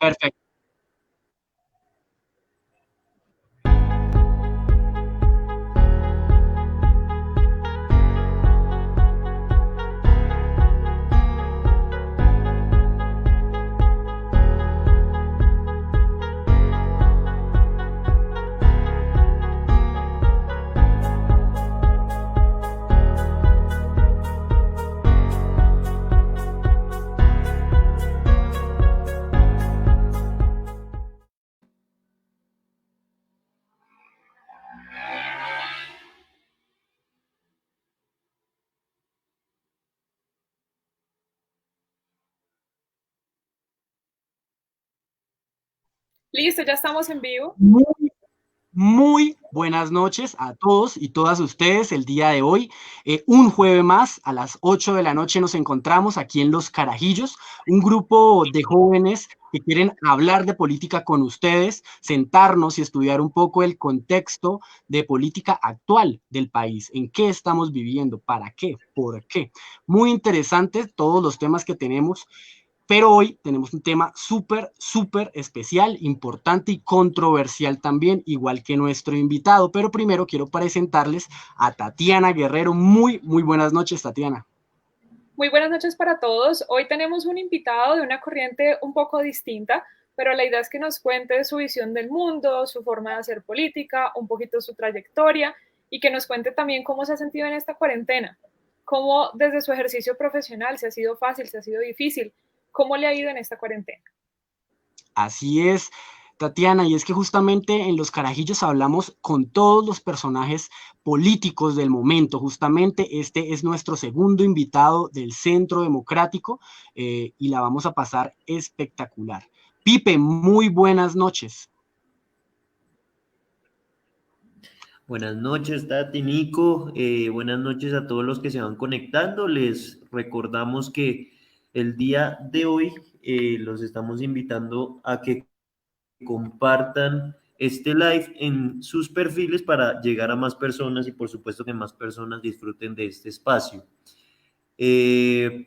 Perfecto. Listo, ya estamos en vivo. Muy, muy buenas noches a todos y todas ustedes el día de hoy. Un jueves más, a las 8 de la noche nos encontramos aquí en Los Carajillos, un grupo de jóvenes que quieren hablar de política con ustedes, sentarnos y estudiar un poco el contexto de política actual del país, en qué estamos viviendo, para qué, por qué. Muy interesantes todos los temas que tenemos. Pero hoy tenemos un tema súper especial, importante y controversial también, igual que nuestro invitado. Pero primero quiero presentarles a Tatiana Guerrero. Muy buenas noches, Tatiana. Muy buenas noches para todos. Hoy tenemos un invitado de una corriente un poco distinta, pero la idea es que nos cuente su visión del mundo, su forma de hacer política, un poquito su trayectoria y que nos cuente también cómo se ha sentido en esta cuarentena, cómo desde su ejercicio profesional, si ha sido fácil, si ha sido difícil, cómo le ha ido en esta cuarentena. Así es, Tatiana, y es que justamente en Los Carajillos hablamos con todos los personajes políticos del momento. Justamente este es nuestro segundo invitado del Centro Democrático y la vamos a pasar espectacular. Pipe, muy buenas noches. Buenas noches, Tati, Nico. Buenas noches a todos los que se van conectando. Les recordamos que el día de hoy los estamos invitando a que compartan este live en sus perfiles para llegar a más personas y por supuesto que más personas disfruten de este espacio. El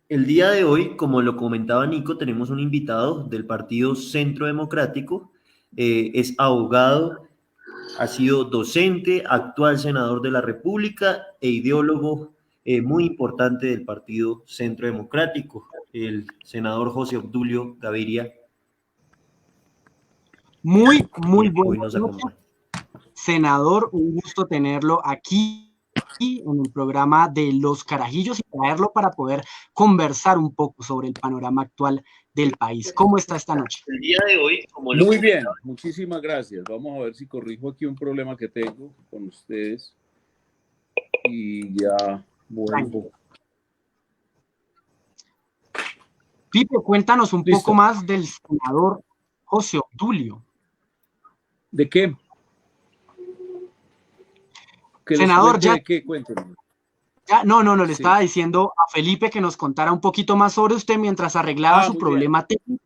día de hoy, como lo comentaba Nico, tenemos un invitado del Partido Centro Democrático. Es abogado, ha sido docente, actual senador de la República e ideólogo muy importante del Partido Centro Democrático, el senador José Obdulio Gaviria. Muy Hoy buenas nos noches, acompaña. senador. Un gusto tenerlo aquí en el programa de Los Carajillos y traerlo para poder conversar un poco sobre el panorama actual del país. ¿Cómo está esta noche? El día de hoy, como lo Muy comentaba. bien, muchísimas gracias. Vamos a ver si corrijo aquí un problema que tengo con ustedes y ya vuelvo. Pipe, cuéntanos un poco Listo. más del senador José Obdulio. ¿De qué? ¿Que les Senador, cuente de qué? Cuéntenme. no, le Sí. estaba diciendo a Felipe que nos contara un poquito más sobre usted mientras arreglaba su Muy bien. problema técnico,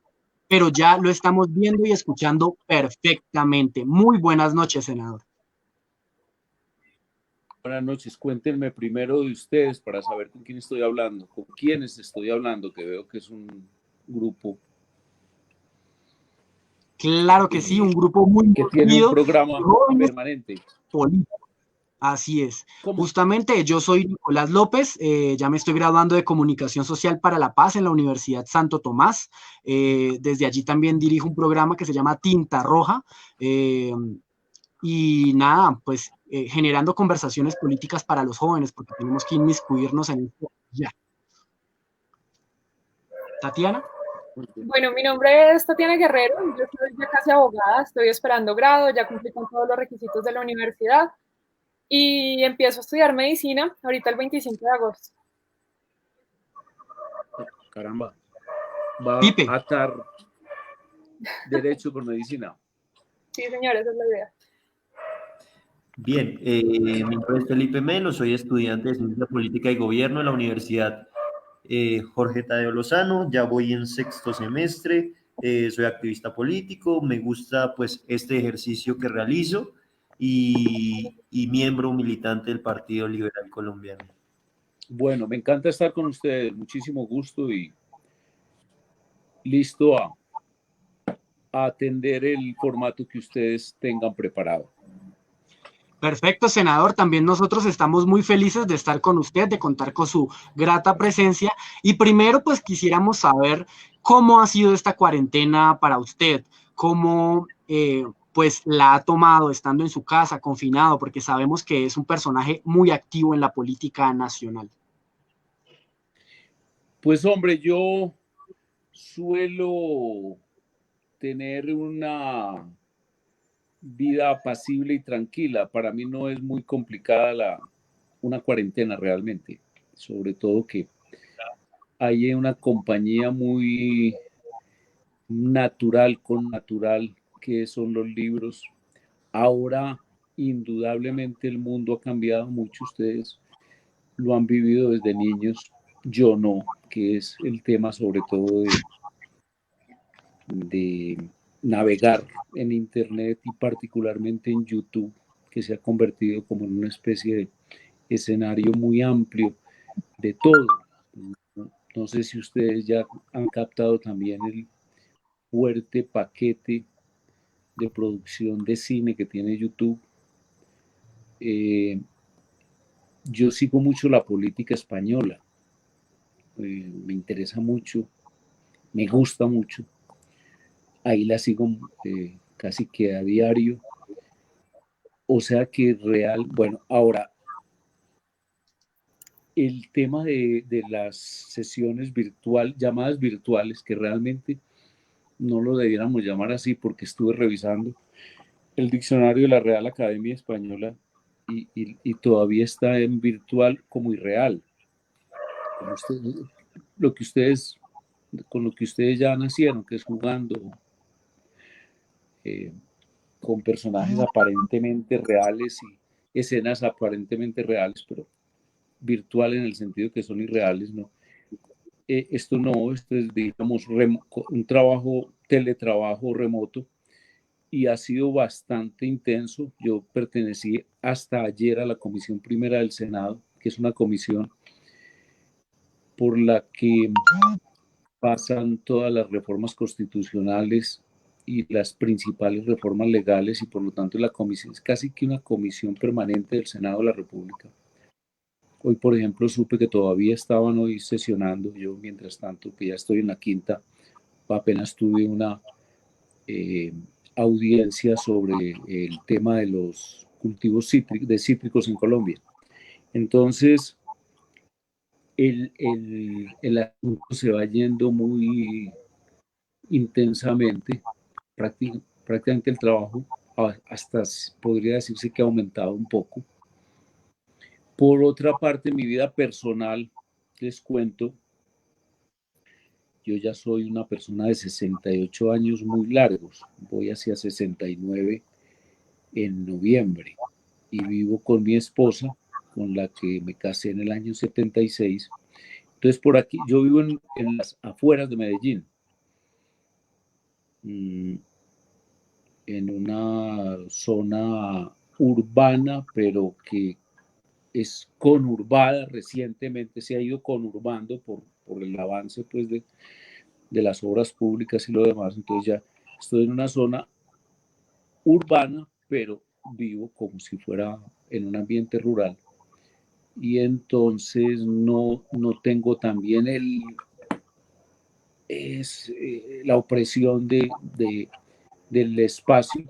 pero ya lo estamos viendo y escuchando perfectamente. Muy buenas noches, senador. Buenas noches. Cuéntenme primero de ustedes para saber con quién estoy hablando, con quiénes estoy hablando, que veo que es un grupo Claro que sí, un grupo muy que tiene un unido de programa jóvenes permanente. políticos. Así es. ¿Cómo? Justamente yo soy Nicolás López, ya me estoy graduando de Comunicación Social para la Paz en la Universidad Santo Tomás. Desde allí también dirijo un programa que se llama Tinta Roja. Y nada, pues generando conversaciones políticas para los jóvenes, porque tenemos que inmiscuirnos en esto ya. Tatiana. Bueno, mi nombre es Tatiana Guerrero, yo soy ya casi abogada, estoy esperando grado, ya cumplí con todos los requisitos de la universidad y empiezo a estudiar medicina ahorita el 25 de agosto. Caramba. Va Pipe. a estar derecho por medicina. Sí, señores, esa es la idea. Bien, mi nombre es Felipe Melo, soy estudiante de Ciencia Política y Gobierno en la Universidad Jorge Tadeo Lozano, ya voy en sexto semestre, soy activista político, me gusta pues este ejercicio que realizo y miembro militante del Partido Liberal Colombiano. Bueno, me encanta estar con ustedes, muchísimo gusto y listo a atender el formato que ustedes tengan preparado. Perfecto, senador. También nosotros estamos muy felices de estar con usted, de contar con su grata presencia. Y primero, pues quisiéramos saber cómo ha sido esta cuarentena para usted, cómo pues la ha tomado estando en su casa, confinado, porque sabemos que es un personaje muy activo en la política nacional. Pues hombre, yo suelo tener una vida apacible y tranquila. Para mí no es muy complicada una cuarentena realmente, sobre todo que hay una compañía muy natural con natural que son los libros. Ahora, indudablemente el mundo ha cambiado mucho, ustedes lo han vivido desde niños, yo no, que es el tema sobre todo de navegar en Internet y particularmente en YouTube, que se ha convertido como en una especie de escenario muy amplio de todo. No sé si ustedes ya han captado también el fuerte paquete de producción de cine que tiene YouTube. Yo sigo mucho la política española, me interesa mucho, me gusta mucho, ahí la sigo casi que a diario, o sea que real, bueno, ahora el tema de las sesiones llamadas virtuales, que realmente no lo debiéramos llamar así porque estuve revisando el diccionario de la Real Academia Española y todavía está en virtual como irreal. Como lo que ustedes, con lo que ustedes ya nacieron, que es jugando eh, con personajes aparentemente reales y escenas aparentemente reales, pero virtual en el sentido que son irreales, ¿no? Esto no, esto es, digamos, un teletrabajo remoto y ha sido bastante intenso. Yo pertenecí hasta ayer a la Comisión Primera del Senado, que es una comisión por la que pasan todas las reformas constitucionales y las principales reformas legales y por lo tanto la comisión es casi que una comisión permanente del Senado de la República. Hoy, por ejemplo, supe que todavía estaban hoy sesionando. Yo, mientras tanto, que ya estoy en la quinta, apenas tuve una audiencia sobre el tema de los cultivos cítricos en Colombia. Entonces, el asunto se va yendo muy intensamente, prácticamente el trabajo hasta podría decirse que ha aumentado un poco. Por otra parte, mi vida personal, les cuento, yo ya soy una persona de 68 años muy largos, voy hacia 69 en noviembre y vivo con mi esposa, con la que me casé en el año 76. Entonces, por aquí, yo vivo en las afueras de Medellín, en una zona urbana, pero que es conurbada, recientemente se ha ido conurbando por el avance pues, de las obras públicas y lo demás. Entonces ya estoy en una zona urbana, pero vivo como si fuera en un ambiente rural. Y entonces no tengo también la opresión del espacio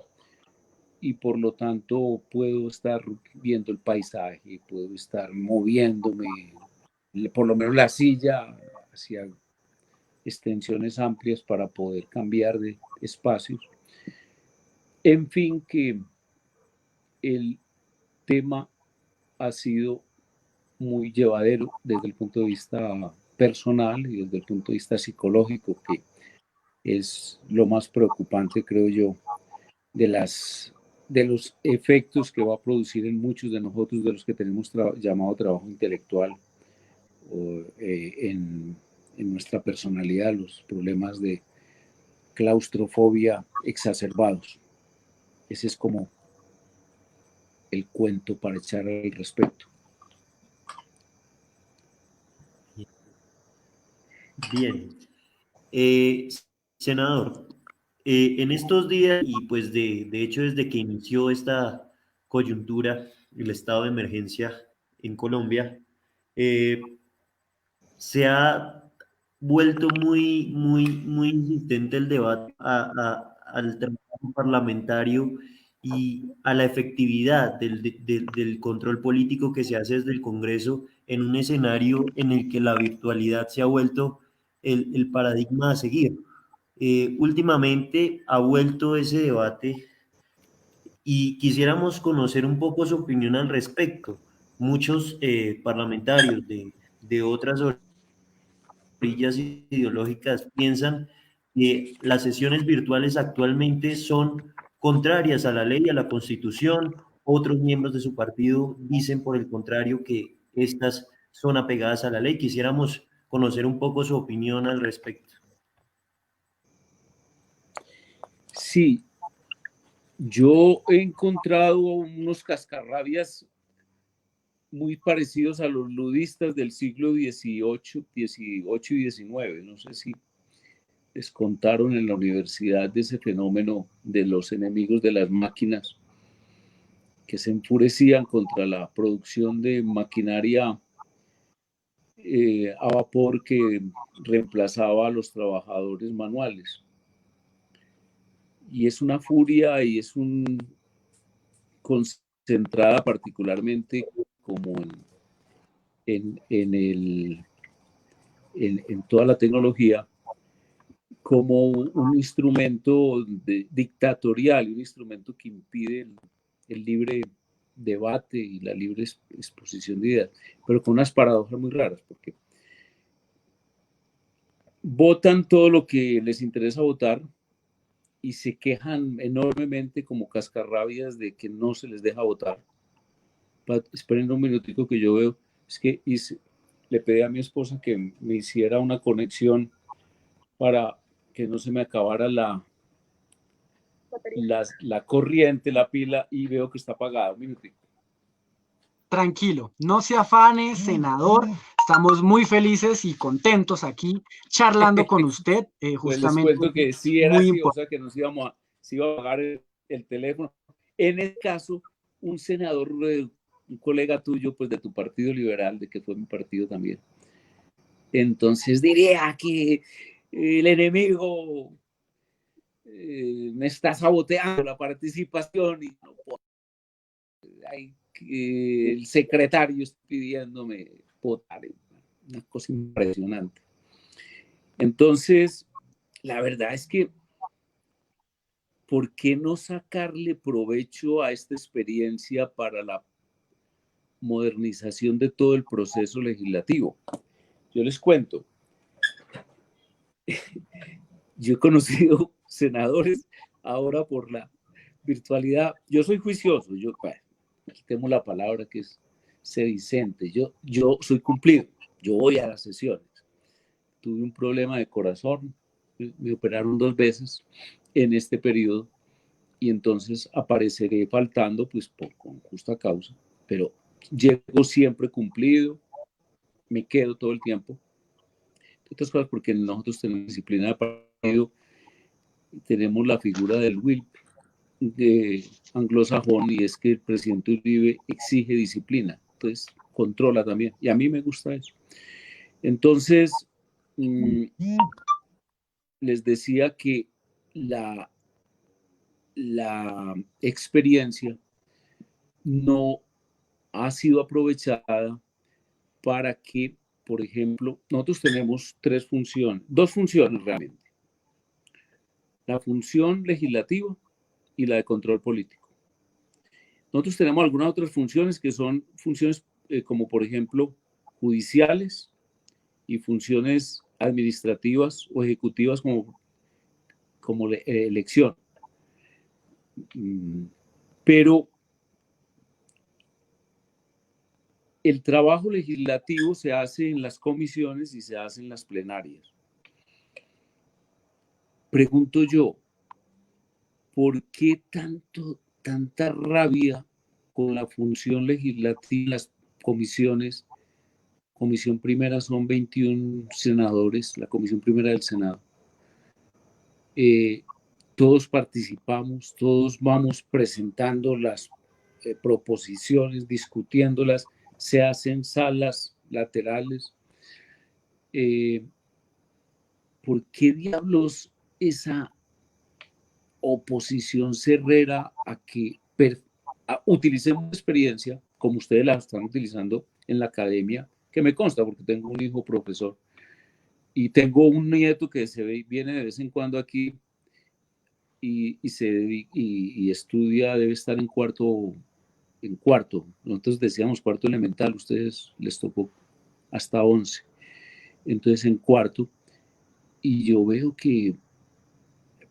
y por lo tanto puedo estar viendo el paisaje, puedo estar moviéndome, por lo menos la silla hacia extensiones amplias para poder cambiar de espacios. En fin, que el tema ha sido muy llevadero desde el punto de vista personal y desde el punto de vista psicológico, que es lo más preocupante, creo yo, de los efectos que va a producir en muchos de nosotros, de los que tenemos llamado trabajo intelectual, en nuestra personalidad, los problemas de claustrofobia exacerbados. Ese es como el cuento para echar al respecto. Bien. Senador, en estos días y pues de hecho desde que inició esta coyuntura, el estado de emergencia en Colombia, eh, se ha vuelto muy insistente el debate al trabajo parlamentario y a la efectividad del control político que se hace desde el Congreso en un escenario en el que la virtualidad se ha vuelto el paradigma a seguir. Últimamente ha vuelto ese debate y quisiéramos conocer un poco su opinión al respecto. Muchos parlamentarios de otras orillas ideológicas piensan que las sesiones virtuales actualmente son contrarias a la ley y a la Constitución. Otros miembros de su partido dicen, por el contrario, que estas son apegadas a la ley. Quisiéramos conocer un poco su opinión al respecto. Sí, yo he encontrado unos cascarrabias muy parecidos a los ludistas del siglo XVIII y XIX. No sé si les contaron en la universidad de ese fenómeno de los enemigos de las máquinas que se enfurecían contra la producción de maquinaria a vapor que reemplazaba a los trabajadores manuales. Y es una furia y es concentrada particularmente como en toda la tecnología, como un instrumento dictatorial, un instrumento que impide el libre debate y la libre exposición de ideas, pero con unas paradojas muy raras, porque votan todo lo que les interesa votar y se quejan enormemente como cascarrabias de que no se les deja votar. Esperen un minutico que yo veo, es que le pedí a mi esposa que me hiciera una conexión para que no se me acabara la corriente, la pila, y veo que está apagada. Un minutico. Tranquilo, no se afane, senador. Estamos muy felices y contentos aquí charlando con usted. Pues les Justamente cuento que sí era muy así, o importante. sea que se iba a apagar el teléfono. En el caso, un senador, un colega tuyo, pues de tu partido liberal, de que fue mi partido también. Entonces diría que el enemigo me está saboteando la participación y no puedo. El secretario está pidiéndome votar. Una cosa impresionante. Entonces, la verdad es que, ¿por qué no sacarle provecho a esta experiencia para la modernización de todo el proceso legislativo? Yo les cuento. Yo he conocido senadores ahora por la virtualidad. Yo soy juicioso, quitemos la palabra que es sedicente. Yo soy cumplido, yo voy a las sesiones. Tuve un problema de corazón, me operaron 2 veces en este periodo y entonces apareceré faltando pues con justa causa, pero llego siempre cumplido, me quedo todo el tiempo. Otras cosas porque nosotros tenemos disciplina de partido, tenemos la figura del whip de anglosajón, y es que el presidente Uribe exige disciplina, entonces controla también, y a mí me gusta eso. Entonces, les decía que la experiencia no ha sido aprovechada para que, por ejemplo, nosotros tenemos 2 funciones realmente: la función legislativa y la de control político. Nosotros tenemos algunas otras funciones que son funciones como, por ejemplo, judiciales y funciones administrativas o ejecutivas como elección. Pero el trabajo legislativo se hace en las comisiones y se hace en las plenarias. Pregunto yo, ¿por qué tanta rabia con la función legislativa en las comisiones? Comisión primera son 21 senadores, la comisión primera del Senado. todos participamos, todos vamos presentando las proposiciones, discutiéndolas, se hacen salas laterales. ¿Por qué diablos esa oposición cerrera a que utilicemos experiencia, como ustedes la están utilizando en la academia, que me consta porque tengo un hijo profesor y tengo un nieto que viene de vez en cuando aquí y estudia, debe estar en cuarto. Nosotros decíamos cuarto elemental, ustedes les tocó hasta 11. Entonces en cuarto, y yo veo que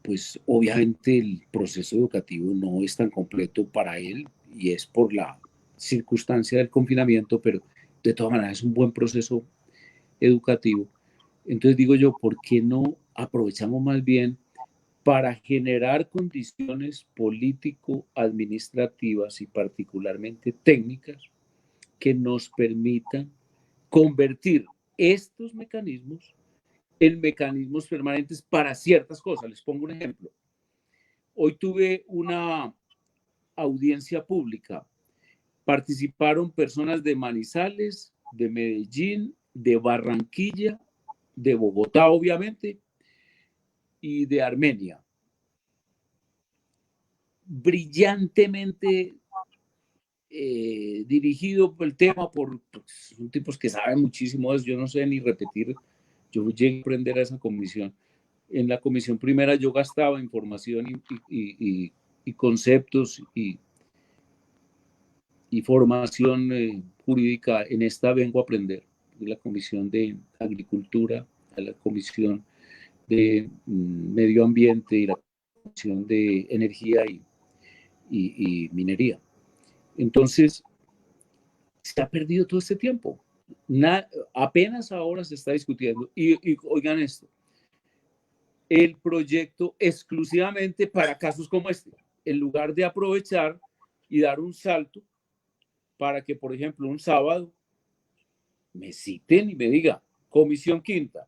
pues obviamente el proceso educativo no es tan completo para él y es por la circunstancia del confinamiento, pero de todas maneras es un buen proceso educativo. Entonces digo yo, ¿por qué no aprovechamos más bien para generar condiciones político-administrativas y particularmente técnicas que nos permitan convertir estos mecanismos en mecanismos permanentes para ciertas cosas? Les pongo un ejemplo. Hoy tuve una audiencia pública. Participaron personas de Manizales, de Medellín, de Barranquilla, de Bogotá, obviamente, y de Armenia. Brillantemente dirigido por el tema por son tipos que saben muchísimo de eso. Yo no sé ni repetir. Yo llegué a aprender a esa comisión. En la comisión primera yo gastaba información y conceptos y formación jurídica. En esta vengo a aprender. En la comisión de agricultura, a la comisión de medio ambiente y la comisión de energía y minería. Entonces, se ha perdido todo este tiempo. Apenas ahora se está discutiendo. Y oigan esto, el proyecto exclusivamente para casos como este, en lugar de aprovechar y dar un salto para que, por ejemplo, un sábado me citen y me diga, Comisión Quinta,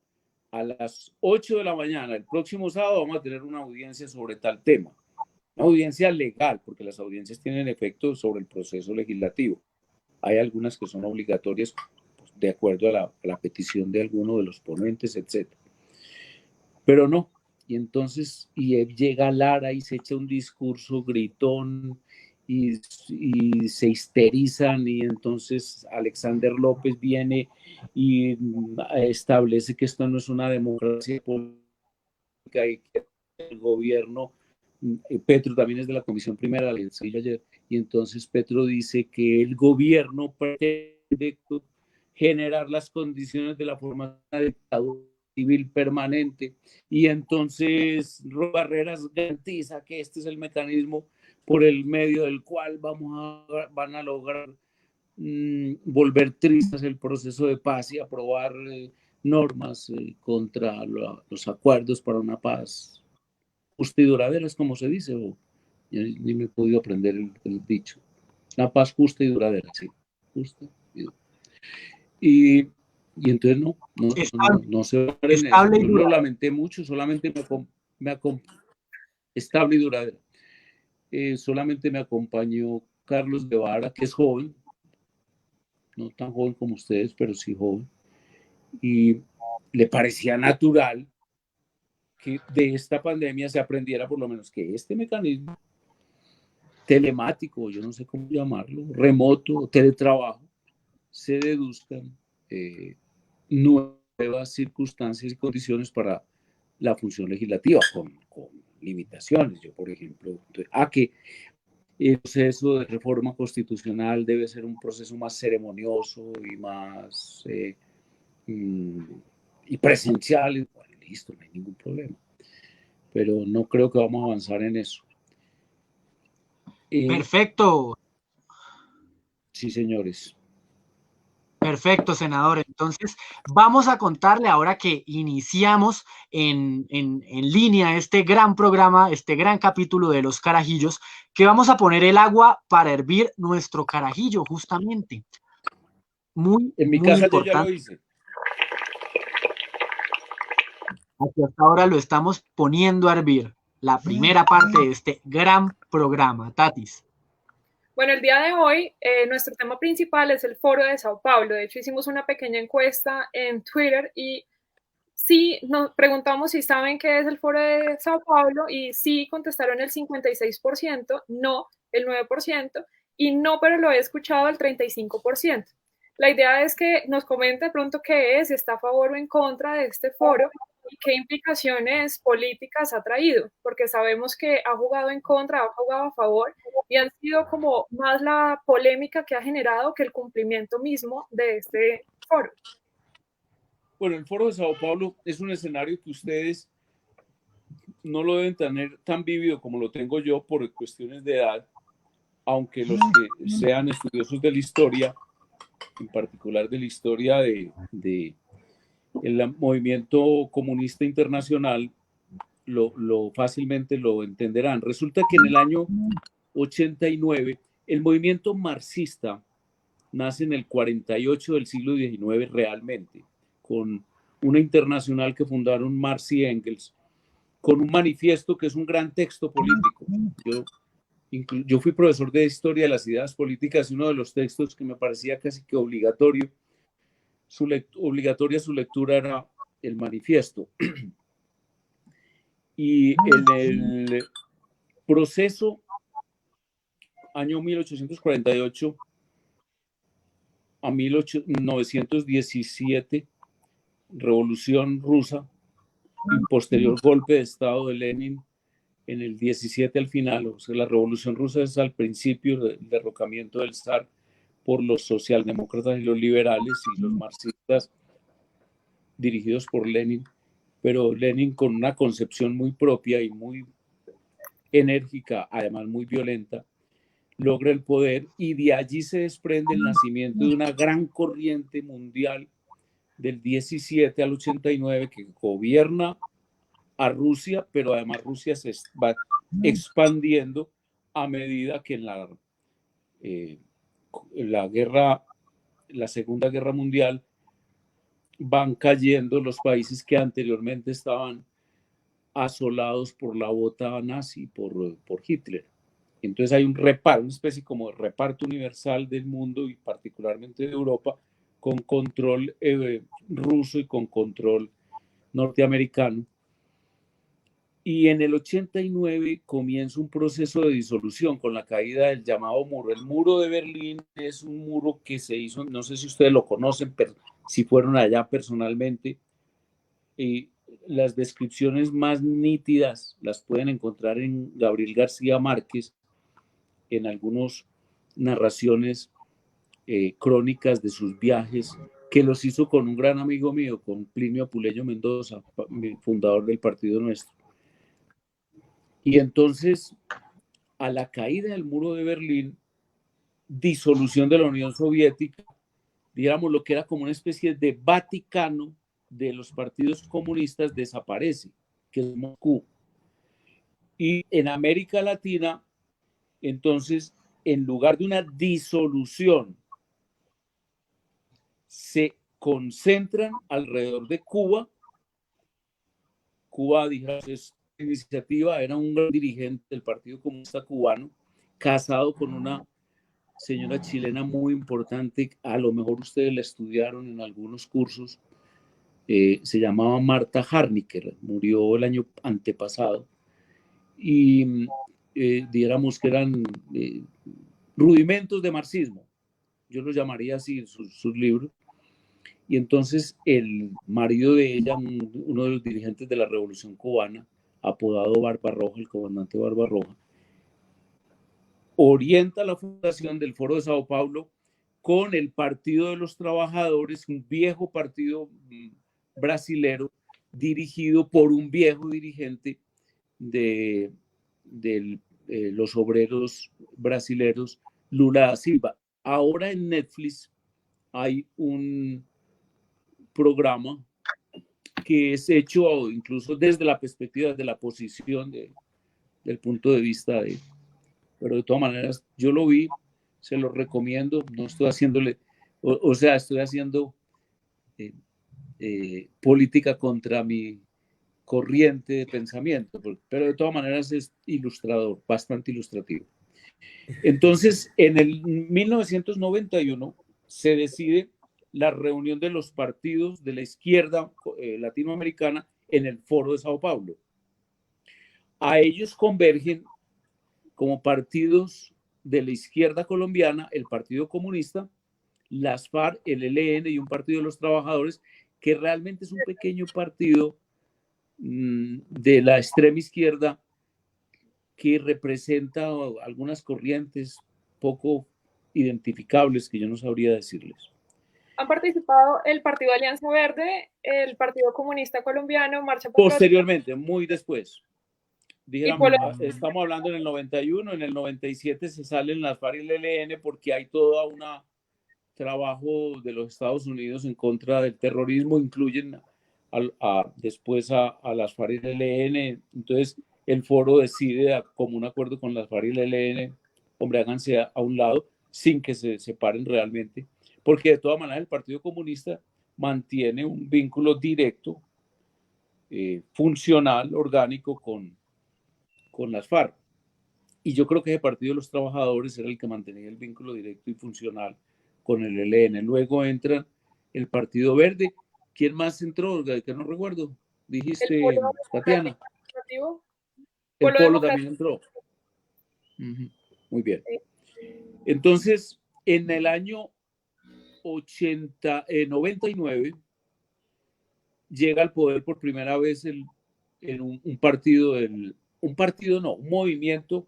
a las 8 de la mañana, el próximo sábado vamos a tener una audiencia sobre tal tema. Una audiencia legal, porque las audiencias tienen efecto sobre el proceso legislativo. Hay algunas que son obligatorias pues, de acuerdo a la petición de alguno de los ponentes, etc. Pero no. Y entonces llega Lara y se echa un discurso gritón y se histerizan, y entonces Alexander López viene y establece que esto no es una democracia política y que el gobierno, Petro también es de la Comisión Primera, y entonces Petro dice que el gobierno pretende generar las condiciones de la formación de dictadura civil permanente, y entonces Barreras garantiza que este es el mecanismo por el medio del cual van a lograr volver trizas el proceso de paz y aprobar normas contra los acuerdos para una paz justa y duradera, es como se dice, yo ni me he podido aprender el dicho. Una paz justa y duradera, sí, justa y duradera. Y entonces no se va a ver en eso. Yo lo lamenté mucho, solamente estable y duradera. Solamente me acompañó Carlos Guevara, que es joven, no tan joven como ustedes, pero sí joven, y le parecía natural que de esta pandemia se aprendiera por lo menos que este mecanismo telemático, yo no sé cómo llamarlo, remoto, teletrabajo, se deduzcan nuevas circunstancias y condiciones para la función legislativa con limitaciones. Yo, por ejemplo, que el proceso de reforma constitucional debe ser un proceso más ceremonioso y más y presencial. Bueno, listo, no hay ningún problema. Pero no creo que vamos a avanzar en eso. Perfecto. Sí, señores. Perfecto, senador. Entonces, vamos a contarle ahora que iniciamos en línea este gran programa, este gran capítulo de los carajillos, que vamos a poner el agua para hervir nuestro carajillo, justamente. En mi casa yo ya lo hice. Aquí hasta ahora lo estamos poniendo a hervir. La primera parte de este gran programa. Tatis. Bueno, el día de hoy nuestro tema principal es el Foro de Sao Paulo. De hecho, hicimos una pequeña encuesta en Twitter y sí nos preguntamos si saben qué es el Foro de Sao Paulo y sí contestaron el 56%, no el 9% y no, pero lo he escuchado el 35%. La idea es que nos comente pronto qué es, si está a favor o en contra de este foro y qué implicaciones políticas ha traído, porque sabemos que ha jugado en contra, ha jugado a favor y han sido como más la polémica que ha generado que el cumplimiento mismo de este foro. Bueno, el Foro de Sao Paulo es un escenario que ustedes no lo deben tener tan vívido como lo tengo yo por cuestiones de edad, aunque los que sean estudiosos de la historia, en particular de la historia del movimiento comunista internacional, lo fácilmente lo entenderán. Resulta que en el año 89, el movimiento marxista nace en el 48 del siglo XIX realmente, con una internacional que fundaron Marx y Engels, con un manifiesto que es un gran texto político. Yo fui profesor de historia de las ideas políticas y uno de los textos que me parecía casi que obligatoria su lectura era el manifiesto. Y en el proceso, año 1848 a 1917, Revolución Rusa y posterior golpe de Estado de Lenin en el 17 al final. O sea, la Revolución Rusa es al principio del derrocamiento del zar por los socialdemócratas y los liberales y los marxistas dirigidos por Lenin, pero Lenin con una concepción muy propia y muy enérgica, además muy violenta, logra el poder y de allí se desprende el nacimiento de una gran corriente mundial del 17 al 89 que gobierna a Rusia, pero además Rusia se va expandiendo a medida que en la Segunda Guerra Mundial van cayendo los países que anteriormente estaban asolados por la bota nazi, por Hitler. Entonces hay un reparto, una especie como de reparto universal del mundo y particularmente de Europa, con control ruso y con control norteamericano. Y en el 89 comienza un proceso de disolución con la caída del llamado muro. El muro de Berlín es un muro que se hizo, no sé si ustedes lo conocen, pero si fueron allá personalmente, las descripciones más nítidas las pueden encontrar en Gabriel García Márquez, en algunas narraciones crónicas de sus viajes, que los hizo con un gran amigo mío, con Plinio Apuleyo Mendoza, fundador del Partido Nuestro. Y entonces, a la caída del muro de Berlín, disolución de la Unión Soviética, digamos lo que era como una especie de Vaticano de los partidos comunistas desaparece, que es Moscú. Y en América Latina, entonces, en lugar de una disolución, se concentran alrededor de Cuba. Cuba, digamos, esta iniciativa era un gran dirigente del Partido Comunista Cubano, casado con una señora chilena muy importante, a lo mejor ustedes la estudiaron en algunos cursos, se llamaba Marta Harnicker, murió el año antepasado, y diéramos que eran rudimentos de marxismo, yo lo llamaría así, sus libros. Y entonces el marido de ella, uno de los dirigentes de la Revolución Cubana, apodado Barbarroja, el comandante Barbarroja, orienta la fundación del Foro de Sao Paulo con el Partido de los Trabajadores, un viejo partido brasilero dirigido por un viejo dirigente de los obreros brasileros, Lula da Silva. Ahora en Netflix hay un programa que es hecho incluso desde la perspectiva, de la posición, del punto de vista de... Pero de todas maneras, yo lo vi, se lo recomiendo, no estoy haciéndole, o sea, estoy haciendo política contra mi corriente de pensamiento, pero de todas maneras es ilustrador, bastante ilustrativo. Entonces, en el 1991 se decide la reunión de los partidos de la izquierda latinoamericana en el Foro de Sao Paulo. A ellos convergen como partidos de la izquierda colombiana el Partido Comunista, las FARC, el ELN y un partido de los trabajadores, que realmente es un pequeño partido de la extrema izquierda que representa algunas corrientes poco identificables que yo no sabría decirles. Han participado el Partido Alianza Verde, el Partido Comunista Colombiano, Marcha Patriótica. Posteriormente, muy después. Dijéramos, estamos hablando en el 91, en el 97 se salen las FARC y el ELN porque hay todo un trabajo de los Estados Unidos en contra del terrorismo, incluyen después a las FARC y el ELN. Entonces el foro decide, como un acuerdo con las FARC y el ELN, hombre, háganse a un lado sin que se separen realmente, porque de todas maneras el Partido Comunista mantiene un vínculo directo, funcional, orgánico con las FARC. Y yo creo que ese Partido de los Trabajadores era el que mantenía el vínculo directo y funcional con el ELN. Luego entra el Partido Verde. ¿Quién más entró? Que no recuerdo. Dijiste, Tatiana. El Polo también entró. Muy bien. Entonces, en el año 99, llega al poder por primera vez en un partido, un movimiento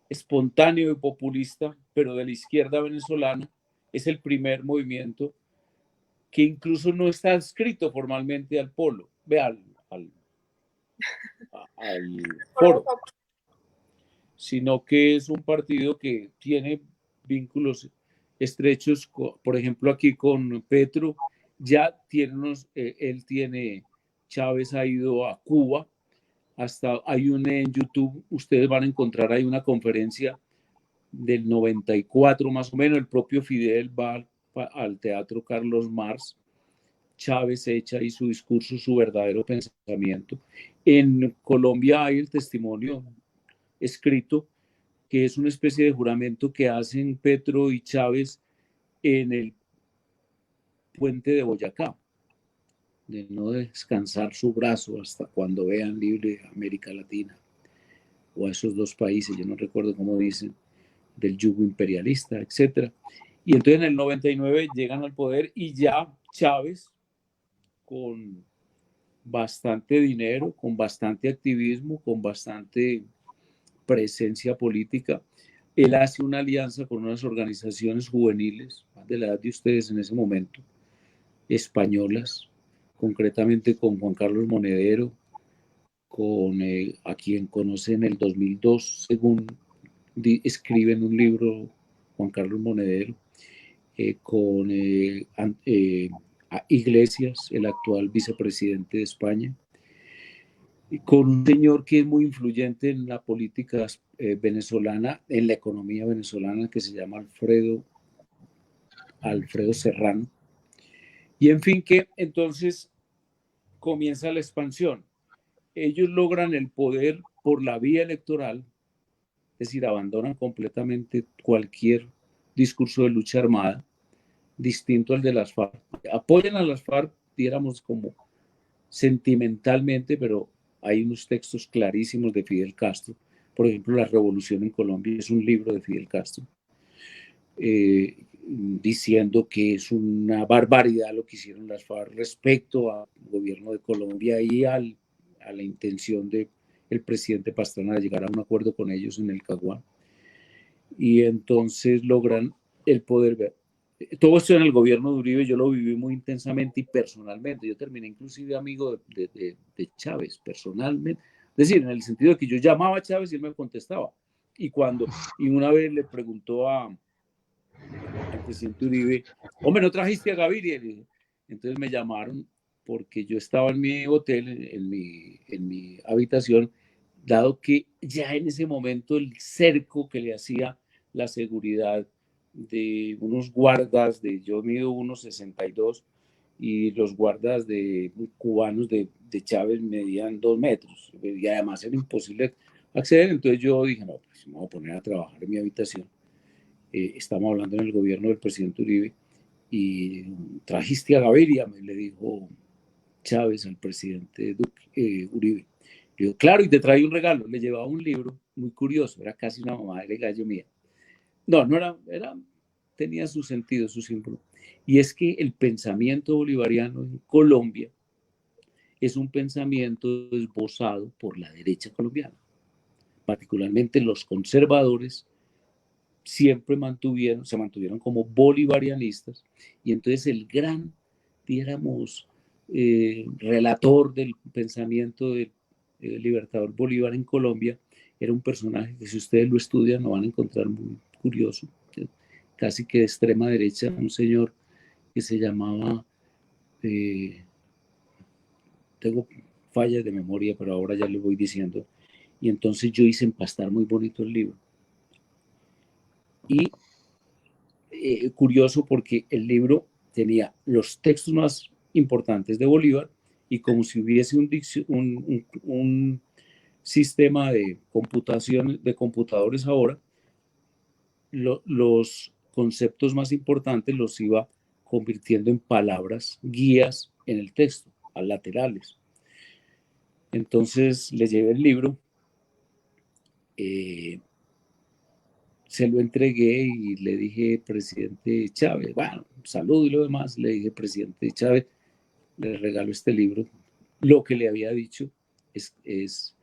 espontáneo y populista, pero de la izquierda venezolana. Es el primer movimiento que incluso no está adscrito formalmente al Polo, al Foro, sino que es un partido que tiene vínculos estrechos, por ejemplo, aquí con Petro. Ya Chávez ha ido a Cuba, hasta hay en YouTube, ustedes van a encontrar, hay una conferencia del 94 más o menos, el propio Fidel va al Teatro Carlos Marx, Chávez echa ahí su discurso, su verdadero pensamiento. En Colombia hay el testimonio escrito, que es una especie de juramento que hacen Petro y Chávez en el puente de Boyacá, de no descansar su brazo hasta cuando vean libre América Latina, o a esos dos países, yo no recuerdo cómo dicen, del yugo imperialista, etc. Y entonces en el 99 llegan al poder y ya Chávez, con bastante dinero, con bastante activismo, con bastante presencia política, él hace una alianza con unas organizaciones juveniles, más de la edad de ustedes en ese momento, españolas, concretamente con Juan Carlos Monedero, a quien conoce en el 2002, según escribe en un libro Juan Carlos Monedero, con Iglesias, el actual vicepresidente de España, y con un señor que es muy influyente en la política venezolana, en la economía venezolana, que se llama Alfredo Serrano. Y en fin, que entonces comienza la expansión. Ellos logran el poder por la vía electoral, es decir, abandonan completamente cualquier discurso de lucha armada, distinto al de las FARC. Apoyan a las FARC, diéramos como sentimentalmente, pero hay unos textos clarísimos de Fidel Castro. Por ejemplo, La Revolución en Colombia es un libro de Fidel Castro, diciendo que es una barbaridad lo que hicieron las FARC respecto al gobierno de Colombia y a la intención del presidente Pastrana de llegar a un acuerdo con ellos en el Caguán. Y entonces logran el poder. Todo esto en el gobierno de Uribe yo lo viví muy intensamente y personalmente. Yo terminé inclusive amigo de Chávez personalmente. Es decir, en el sentido de que yo llamaba a Chávez y él me contestaba. Y una vez le preguntó al presidente Uribe, hombre, ¿no trajiste a Gaviria? Entonces me llamaron porque yo estaba en mi hotel, en mi habitación, dado que ya en ese momento el cerco que le hacía la seguridad de unos guardas, yo mido 1,62 y los guardas cubanos de Chávez medían 2 metros y además era imposible acceder. Entonces yo dije, no, pues me voy a poner a trabajar en mi habitación. Estamos hablando en el gobierno del presidente Uribe y trajiste a Gaviria, me le dijo Chávez al presidente Uribe. Le digo, claro, y te trae un regalo. Le llevaba un libro muy curioso, era casi una mamá de gallo mía. No era, tenía su sentido, su símbolo. Y es que el pensamiento bolivariano en Colombia es un pensamiento esbozado por la derecha colombiana. Particularmente los conservadores siempre se mantuvieron como bolivarianistas, y entonces el gran, dijéramos, relator del pensamiento del libertador Bolívar en Colombia era un personaje que si ustedes lo estudian lo van a encontrar muy curioso, casi que de extrema derecha, un señor que se llamaba, tengo fallas de memoria, pero ahora ya le voy diciendo, y entonces yo hice empastar muy bonito el libro. Y curioso porque el libro tenía los textos más importantes de Bolívar y como si hubiese un sistema de computación, de computadores ahora, los conceptos más importantes los iba convirtiendo en palabras guías en el texto, a laterales. Entonces le llevé el libro, se lo entregué y le dije, presidente Chávez, bueno, saludo y lo demás, le dije, presidente Chávez, le regalo este libro. Lo que le había dicho es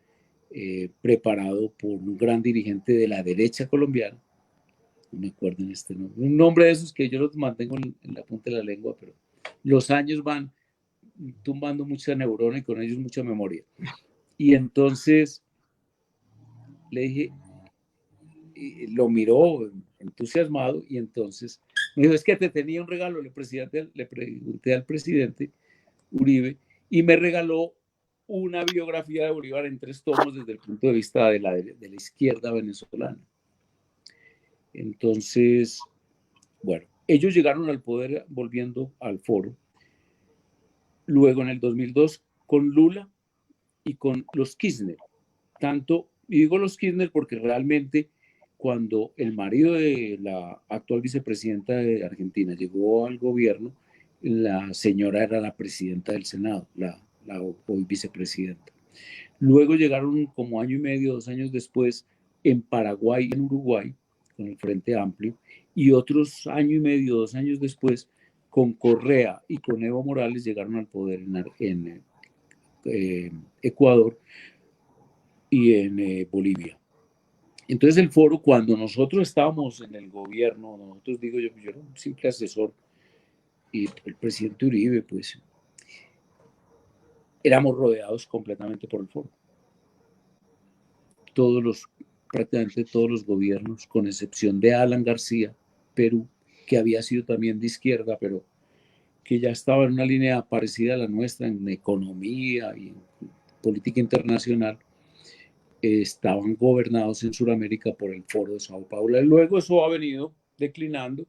preparado por un gran dirigente de la derecha colombiana, no me acuerdo en este nombre, un nombre de esos que yo los mantengo en la punta de la lengua, pero los años van tumbando mucha neurona y con ellos mucha memoria. Y entonces le dije, lo miró entusiasmado y entonces me dijo, es que te tenía un regalo, le pregunté al presidente Uribe y me regaló una biografía de Bolívar en 3 tomos desde el punto de vista de la izquierda venezolana. Entonces, bueno, ellos llegaron al poder volviendo al foro, luego en el 2002 con Lula y con los Kirchner, y digo los Kirchner porque realmente cuando el marido de la actual vicepresidenta de Argentina llegó al gobierno, la señora era la presidenta del Senado, la hoy vicepresidenta. Luego llegaron como año y medio, 2 años después, en Paraguay y en Uruguay, con el Frente Amplio, y otros año y medio, 2 años después, con Correa y con Evo Morales llegaron al poder en Ecuador y en Bolivia. Entonces el foro, cuando nosotros estábamos en el gobierno, nosotros digo yo era un simple asesor, y el presidente Uribe, pues, éramos rodeados completamente por el foro. Prácticamente todos los gobiernos, con excepción de Alan García, Perú, que había sido también de izquierda, pero que ya estaba en una línea parecida a la nuestra en economía y en política internacional, estaban gobernados en Sudamérica por el Foro de Sao Paulo. Y luego eso ha venido declinando.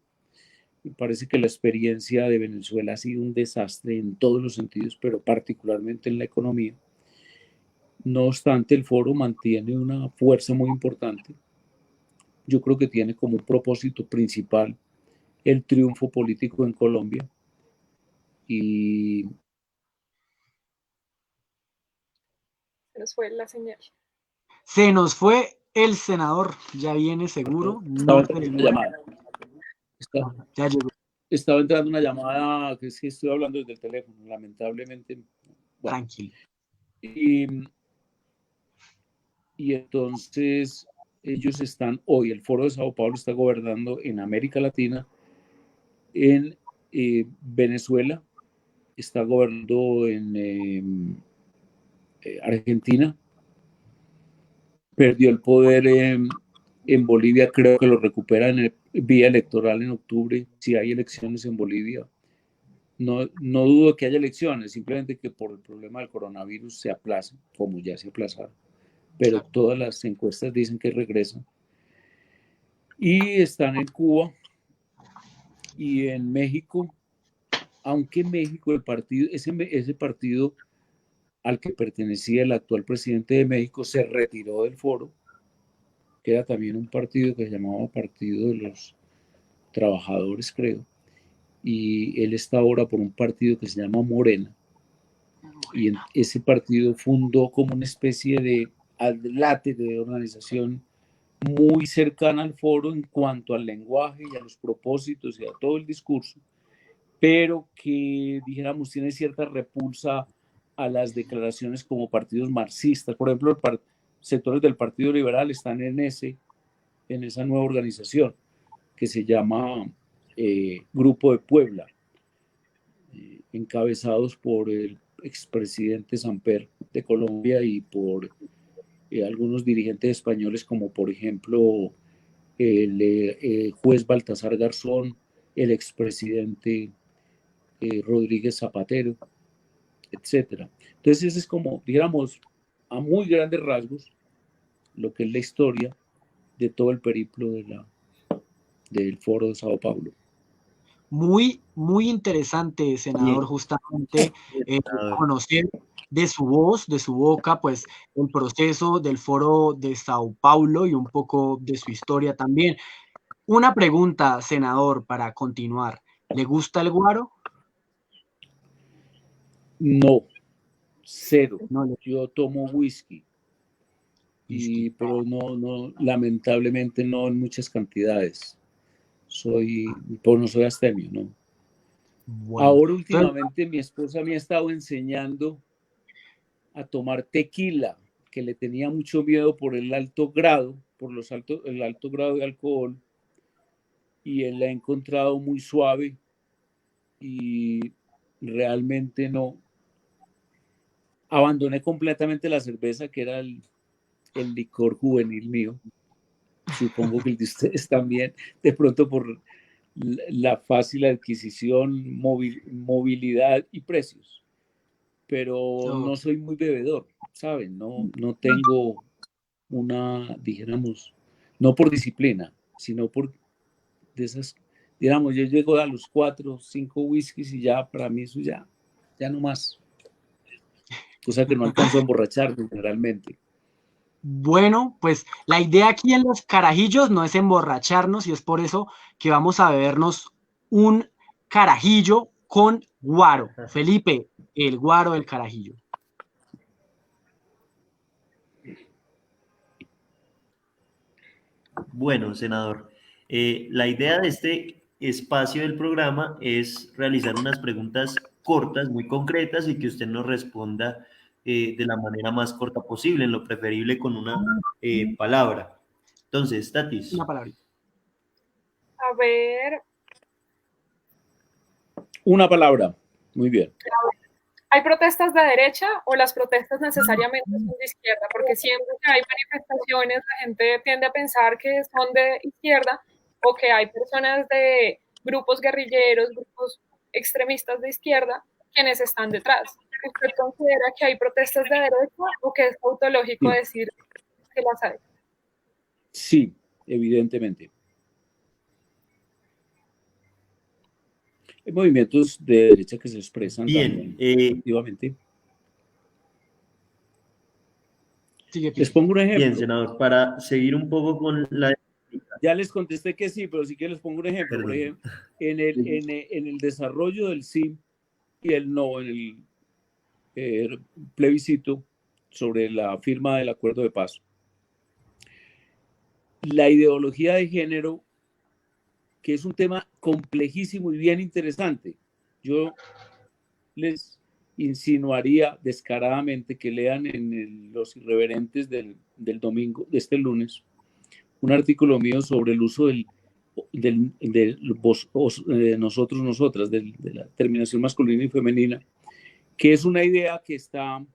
Me parece que la experiencia de Venezuela ha sido un desastre en todos los sentidos, pero particularmente en la economía. No obstante, el foro mantiene una fuerza muy importante. Yo creo que tiene como propósito principal el triunfo político en Colombia. Y se nos fue la señal. Se nos fue el senador, ya viene seguro. Estaba entrando una llamada. Ya llegó. Estaba entrando una llamada, que es que estoy hablando desde el teléfono, lamentablemente. Bueno. Tranquilo. Y entonces ellos están hoy, el Foro de Sao Paulo está gobernando en América Latina, en Venezuela, está gobernando en Argentina, perdió el poder en Bolivia, creo que lo recupera en vía electoral en octubre, si hay elecciones en Bolivia. No dudo que haya elecciones, simplemente que por el problema del coronavirus se aplaza, como ya se aplazaron, pero todas las encuestas dicen que regresan. Y están en Cuba y en México, aunque en México ese partido al que pertenecía el actual presidente de México se retiró del foro, que era también un partido que se llamaba Partido de los Trabajadores, creo, y él está ahora por un partido que se llama Morena, y ese partido fundó como una especie de adlate de organización muy cercana al foro en cuanto al lenguaje y a los propósitos y a todo el discurso, pero que, dijéramos, tiene cierta repulsa a las declaraciones como partidos marxistas. Por ejemplo, sectores del Partido Liberal están en esa nueva organización que se llama Grupo de Puebla, encabezados por el expresidente Samper de Colombia y por algunos dirigentes españoles, como por ejemplo el juez Baltasar Garzón, el expresidente Rodríguez Zapatero, etcétera. Entonces, ese es como, digamos, a muy grandes rasgos, lo que es la historia de todo el periplo del Foro de Sao Paulo. Muy, muy interesante, senador, justamente conocer de su voz, de su boca, pues el proceso del Foro de Sao Paulo y un poco de su historia también. Una pregunta, senador, para continuar. ¿Le gusta el guaro? No, cero. No, yo tomo whisky, pero no, lamentablemente no en muchas cantidades. No soy astemio, ¿no? bueno, ahora últimamente mi esposa me ha estado enseñando a tomar tequila, que le tenía mucho miedo por el alto grado, el alto grado de alcohol, y él la ha encontrado muy suave y realmente no. Abandoné completamente la cerveza, que era el licor juvenil mío. Supongo que el de ustedes también, de pronto por la fácil adquisición, movilidad y precios. Pero no soy muy bebedor, ¿saben? No tengo dijéramos, no por disciplina, sino por de esas, digamos, yo llego a los 4 o 5 whiskies y ya, para mí eso ya no más. Cosa que no alcanzo a emborracharme generalmente. Bueno, pues la idea aquí en los carajillos no es emborracharnos y es por eso que vamos a bebernos un carajillo con guaro. Felipe, el guaro del carajillo. Bueno, senador, la idea de este espacio del programa es realizar unas preguntas cortas, muy concretas, y que usted nos responda de la manera más corta posible, en lo preferible con una palabra. Entonces, Tatis. Una palabra. A ver. Una palabra. Muy bien. ¿Hay protestas de derecha o las protestas necesariamente son de izquierda? Porque siempre que hay manifestaciones, la gente tiende a pensar que son de izquierda o que hay personas de grupos guerrilleros, grupos extremistas de izquierda, quienes están detrás. ¿Usted considera que hay protestas de derecha o que es autológico decir que las hay? Sí, evidentemente. Hay movimientos de derecha que se expresan bien, activamente. Les pongo un ejemplo. Bien, senador, para seguir un poco con la... Ya les contesté que sí, pero sí que les pongo un ejemplo. Por ejemplo, en el desarrollo del sí y el no, en el plebiscito sobre la firma del acuerdo de paz, la ideología de género, que es un tema complejísimo y bien interesante, yo les insinuaría descaradamente que lean en Los Irreverentes del domingo, de este lunes, un artículo mío sobre el uso de nosotros, nosotras, de la terminación masculina y femenina, que es una idea que está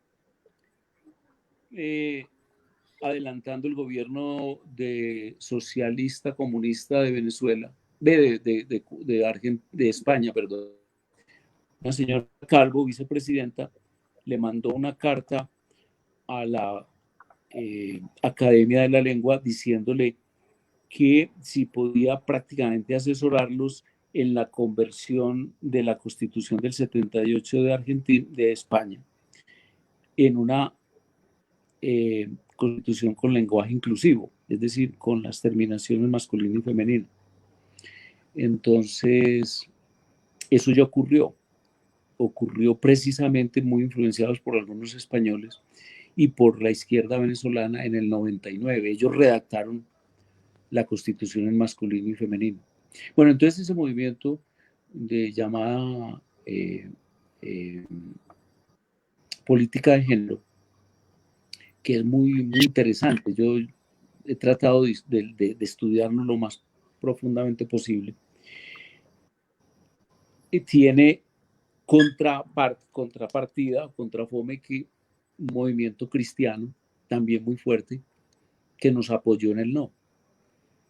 adelantando el gobierno socialista comunista de Venezuela, de España, perdón. La señora Calvo, vicepresidenta, le mandó una carta a la Academia de la Lengua diciéndole que si podía prácticamente asesorarlos en la conversión de la Constitución del 78 de Argentina, de España, en una constitución con lenguaje inclusivo, es decir, con las terminaciones masculino y femenino. Entonces, eso ya ocurrió precisamente muy influenciados por algunos españoles y por la izquierda venezolana en el 99. Ellos redactaron la constitución en masculino y femenino. Bueno, entonces ese movimiento de llamada política de género, que es muy, muy interesante. Yo he tratado de estudiarlo lo más profundamente posible. Y tiene contrapartida, contrafome, que un movimiento cristiano también muy fuerte que nos apoyó en el no.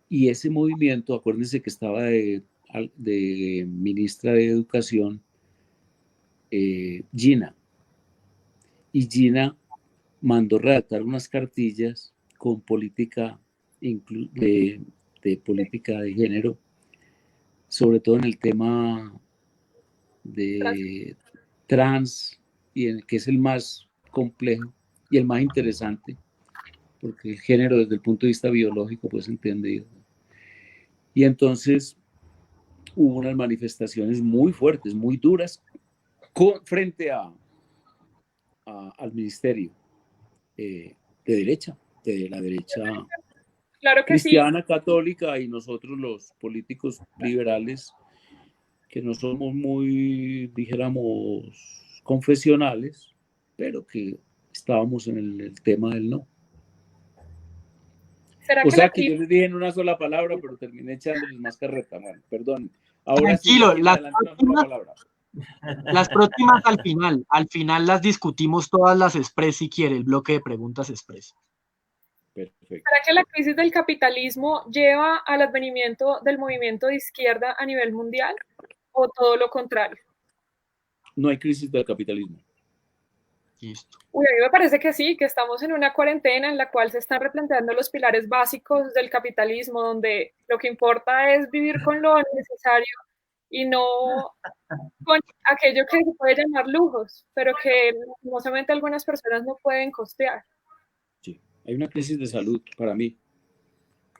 Y ese movimiento, acuérdense que estaba de ministra de Educación Gina, y Gina mandó redactar unas cartillas con política de política de género, sobre todo en el tema de trans, que es el más complejo y el más interesante, porque el género desde el punto de vista biológico pues entendido. Y entonces hubo unas manifestaciones muy fuertes, muy duras, frente al ministerio de la derecha Claro que cristiana, sí. católica, y nosotros los políticos liberales, que no somos muy, dijéramos, confesionales, pero que estábamos en el tema del no. O sea que yo les dije en una sola palabra, pero terminé echándoles más carreta. Bueno, perdón. Ahora tranquilo, sí, las próximas al final las discutimos todas las express si quiere, el bloque de preguntas express. Perfecto. ¿Será que la crisis del capitalismo lleva al advenimiento del movimiento de izquierda a nivel mundial o todo lo contrario? No hay crisis del capitalismo. Listo. Uy, a mí me parece que sí, que estamos en una cuarentena en la cual se están replanteando los pilares básicos del capitalismo, donde lo que importa es vivir con lo necesario y no con aquello que se puede llamar lujos, pero que lastimosamente algunas personas no pueden costear. Sí, hay una crisis de salud para mí.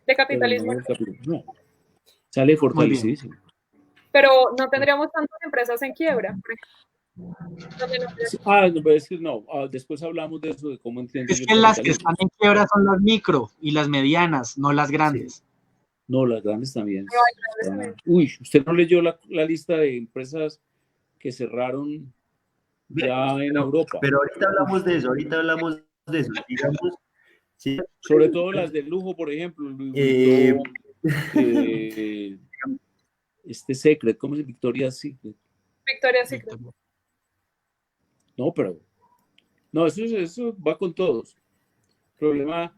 De capitalismo. No, sale fortalecidísimo. Pero no tendríamos tantas empresas en quiebra. Después hablamos de eso, de cómo entiendo. Es que las que están en quiebra son las micro y las medianas, no las grandes. Sí. No, las grandes también. Uy, ¿usted no leyó la lista de empresas que cerraron ya en Europa? Pero ahorita hablamos de eso, digamos. Sí. Sobre todo las de lujo, por ejemplo. Secret, ¿cómo es? Victoria's Secret. Victoria's Secret. No, pero no, eso va con todos. Problema.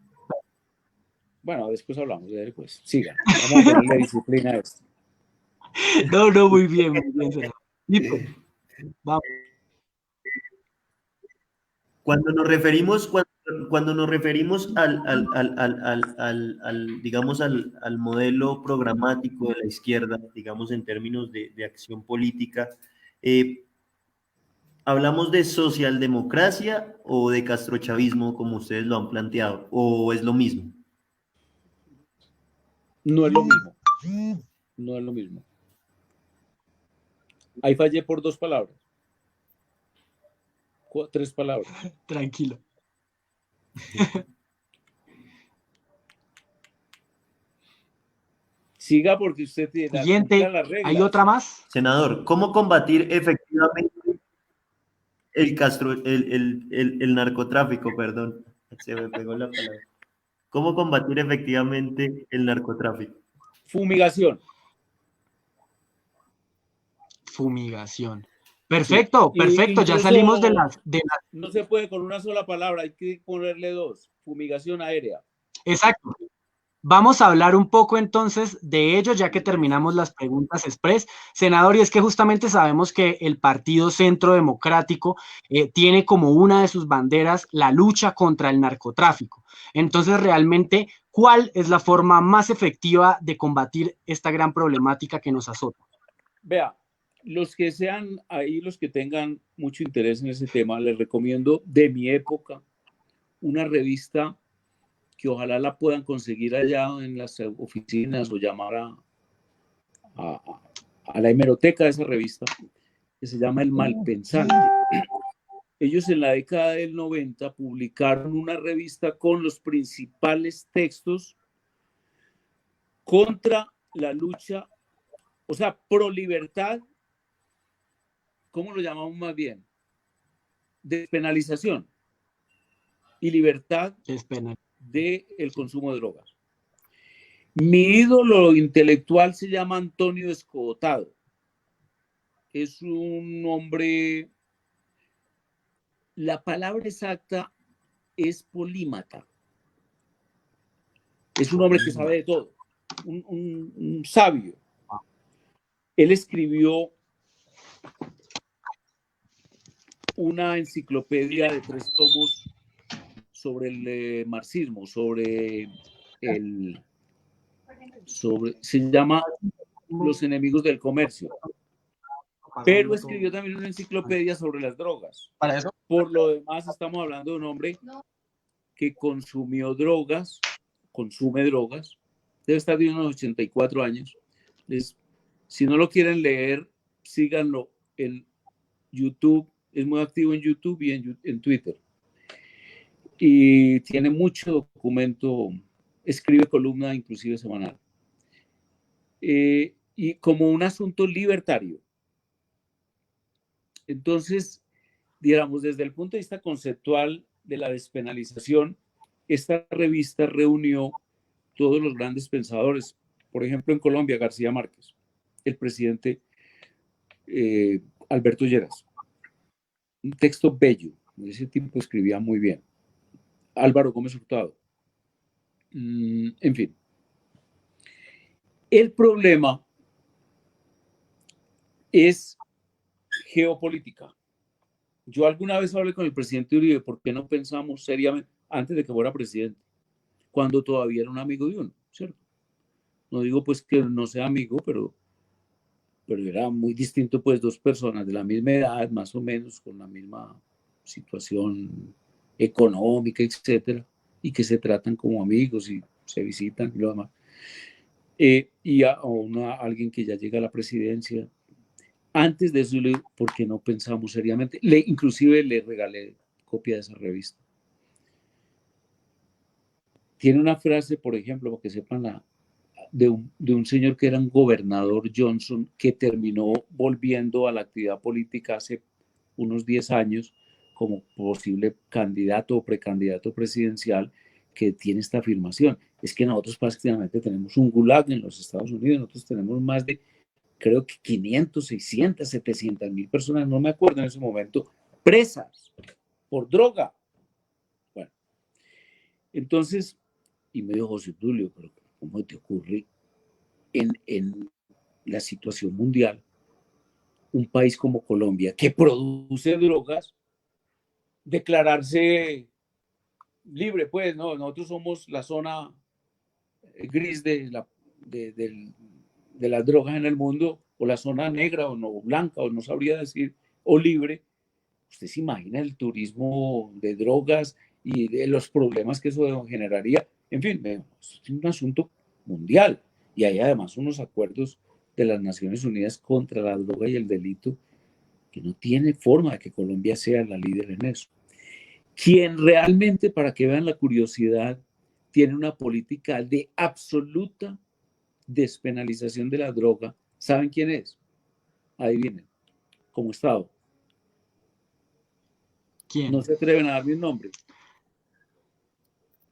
Bueno, después hablamos de él, pues. Sigan. Vamos a ponerle disciplina a esto. No, muy bien, Nico, vamos. Cuando nos referimos digamos, al modelo programático de la izquierda, digamos, en términos de acción política, ¿hablamos de socialdemocracia o de castrochavismo, como ustedes lo han planteado? ¿O es lo mismo? No es lo mismo. No es lo mismo. Ahí fallé por 2 palabras. 3 palabras. Tranquilo. Siga porque usted tiene Siguiente, las reglas. ¿Hay otra más? Senador, ¿cómo combatir efectivamente el narcotráfico? Perdón, se me pegó la palabra. ¿Cómo combatir efectivamente el narcotráfico? Fumigación. Fumigación. Perfecto, sí. Perfecto, ya salimos de las... No se puede con una sola palabra, hay que ponerle 2. Fumigación aérea. Exacto. Vamos a hablar un poco entonces de ello, ya que terminamos las preguntas express. Senador, y es que justamente sabemos que el Partido Centro Democrático tiene como una de sus banderas la lucha contra el narcotráfico. Entonces, realmente, ¿cuál es la forma más efectiva de combatir esta gran problemática que nos azota? Vea, los que sean ahí, los que tengan mucho interés en ese tema, les recomiendo de mi época una revista que ojalá la puedan conseguir allá en las oficinas o llamar a la hemeroteca de esa revista, que se llama El Malpensante. Ellos en la década del 90 publicaron una revista con los principales textos contra la lucha, o sea, pro libertad, ¿cómo lo llamamos más bien? Despenalización y libertad del consumo de drogas. Mi ídolo intelectual se llama Antonio Escotado. Es un hombre, la palabra exacta es polímata. Es un hombre que sabe de todo, un sabio. Él escribió una enciclopedia de 3 tomos sobre el marxismo, se llama Los enemigos del comercio. Pero escribió también una enciclopedia sobre las drogas. Por lo demás, estamos hablando de un hombre que consume drogas, debe estar de unos 84 años. Si no lo quieren leer, síganlo en YouTube, es muy activo en YouTube y en Twitter. Y tiene mucho documento, escribe columna inclusive semanal. Y como un asunto libertario. Entonces, digamos, desde el punto de vista conceptual de la despenalización, esta revista reunió todos los grandes pensadores. Por ejemplo, en Colombia, García Márquez, el presidente Alberto Lleras. Un texto bello, ese tipo escribía muy bien. Álvaro Gómez Hurtado. En fin. El problema es geopolítica. Yo alguna vez hablé con el presidente Uribe, ¿por qué no pensamos seriamente, antes de que fuera presidente, cuando todavía era un amigo de uno, ¿cierto? No digo pues que no sea amigo, pero era muy distinto, pues 2 personas de la misma edad, más o menos, con la misma situación económica, etcétera, y que se tratan como amigos y se visitan y lo demás. Y a alguien que ya llega a la presidencia. Antes de eso, yo le digo, ¿por qué no pensamos seriamente? Inclusive le regalé copia de esa revista. Tiene una frase, por ejemplo, para que sepan, de un señor que era un gobernador Johnson, que terminó volviendo a la actividad política hace unos 10 años como posible candidato o precandidato presidencial, que tiene esta afirmación. Es que nosotros prácticamente tenemos un gulag en los Estados Unidos, nosotros tenemos más de, creo que 500, 600, 700 mil personas, no me acuerdo en ese momento, presas por droga. Bueno, entonces, y me dijo José Tulio, pero ¿cómo te ocurre en la situación mundial, un país como Colombia, que produce drogas, declararse libre? Pues no, nosotros somos la zona gris de las drogas en el mundo, o la zona negra o no blanca, o no sabría decir, o libre. Usted se imagina el turismo de drogas y de los problemas que eso generaría. En fin, es un asunto mundial, y hay además unos acuerdos de las Naciones Unidas contra la droga y el delito que no tiene forma de que Colombia sea la líder en eso. Quien realmente, para que vean la curiosidad, tiene una política de absoluta despenalización de la droga, ¿saben quién es? Adivinen, como Estado. ¿Quién? No se atreven a darme un nombre.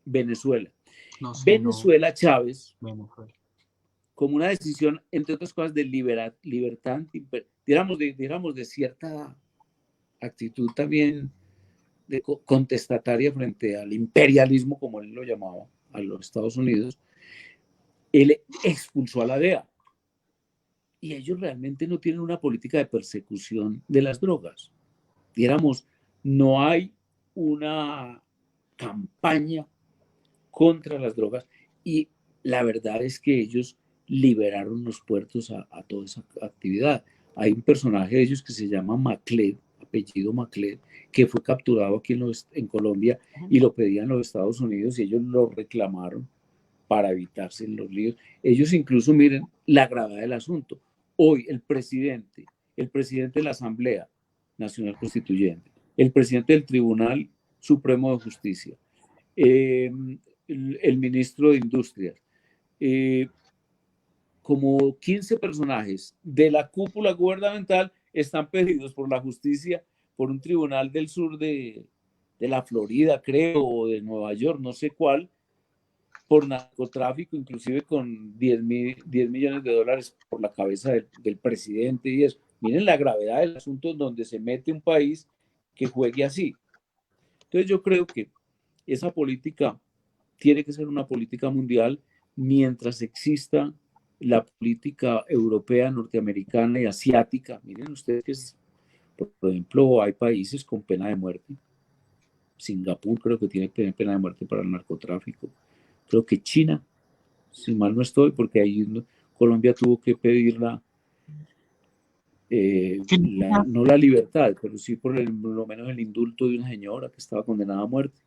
Venezuela. No sé, Venezuela, no. Chávez, Venezuela. como una decisión, entre otras cosas, de libertad, digamos, de cierta actitud también de contestataria frente al imperialismo, como él lo llamaba, a los Estados Unidos. Él expulsó a la DEA. Y ellos realmente no tienen una política de persecución de las drogas. Digamos, no hay una campaña contra las drogas, y la verdad es que ellos liberaron los puertos a toda esa actividad. Hay un personaje de ellos que se llama Macled, apellido Macled, que fue capturado aquí en Colombia y lo pedían los Estados Unidos y ellos lo reclamaron para evitarse los líos. Ellos incluso miren la gravedad del asunto. Hoy el presidente de la Asamblea Nacional Constituyente, el presidente del Tribunal Supremo de Justicia, el ministro de Industrias, como 15 personajes de la cúpula gubernamental están pedidos por la justicia, por un tribunal del sur de la Florida, creo, o de Nueva York, no sé cuál, por narcotráfico, inclusive con 10 millones de dólares por la cabeza del presidente y eso. Miren la gravedad del asunto en donde se mete un país que juegue así. Entonces yo creo que esa política tiene que ser una política mundial mientras exista la política europea, norteamericana y asiática. Miren ustedes que, por ejemplo, hay países con pena de muerte. Singapur creo que tiene pena de muerte para el narcotráfico. Creo que China, si mal no estoy, porque ahí Colombia tuvo que pedir no la libertad, pero sí por lo menos el indulto de una señora que estaba condenada a muerte.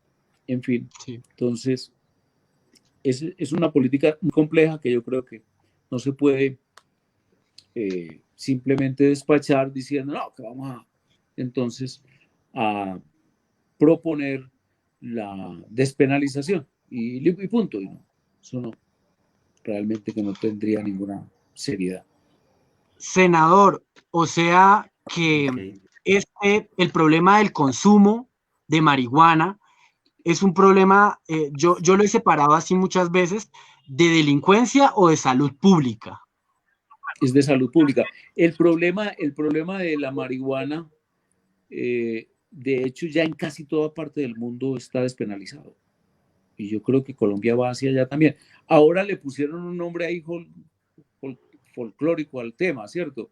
En fin, sí. Entonces, es una política muy compleja que yo creo que no se puede simplemente despachar diciendo, no, que vamos entonces a proponer la despenalización y punto. Y no, eso no, realmente que no tendría ninguna seriedad. Senador, o sea que el problema del consumo de marihuana es un problema, yo lo he separado así muchas veces, de delincuencia o de salud pública. Es de salud pública. El problema de la marihuana, de hecho, ya en casi toda parte del mundo está despenalizado. Y yo creo que Colombia va hacia allá también. Ahora le pusieron un nombre ahí folclórico al tema, ¿cierto?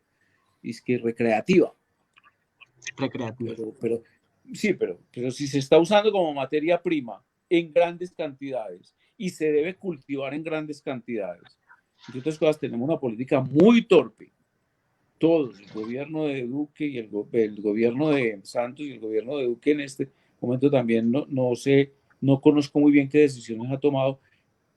Y es que recreativa. Recreativa. Pero si se está usando como materia prima en grandes cantidades y se debe cultivar en grandes cantidades, entre otras cosas, tenemos una política muy torpe. Todos, el gobierno de Duque y el gobierno de Santos y el gobierno de Duque en este momento también no conozco muy bien qué decisiones ha tomado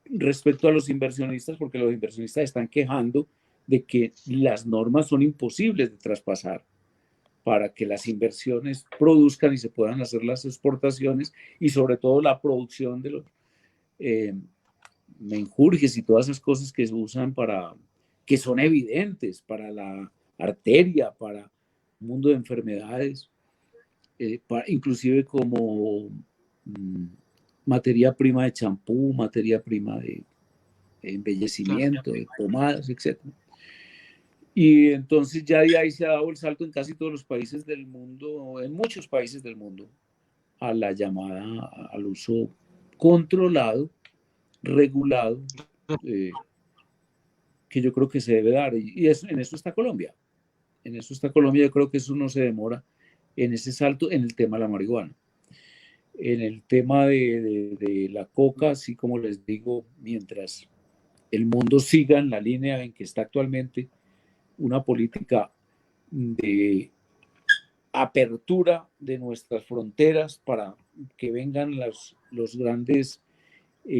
respecto a los inversionistas, porque los inversionistas están quejando de que las normas son imposibles de traspasar para que las inversiones produzcan y se puedan hacer las exportaciones y sobre todo la producción de los menjurjes y todas esas cosas que se usan que son evidentes para la arteria, para un mundo de enfermedades, inclusive como materia prima de champú, materia prima de embellecimiento, de pomadas, etc. Y entonces ya de ahí se ha dado el salto en casi todos los países del mundo, en muchos países del mundo, a la llamada, al uso controlado, regulado, que yo creo que se debe dar. Y en eso está Colombia. En eso está Colombia. Yo creo que eso no se demora en ese salto en el tema de la marihuana. En el tema de la coca, así como les digo, mientras el mundo siga en la línea en que está actualmente, una política de apertura de nuestras fronteras para que vengan los grandes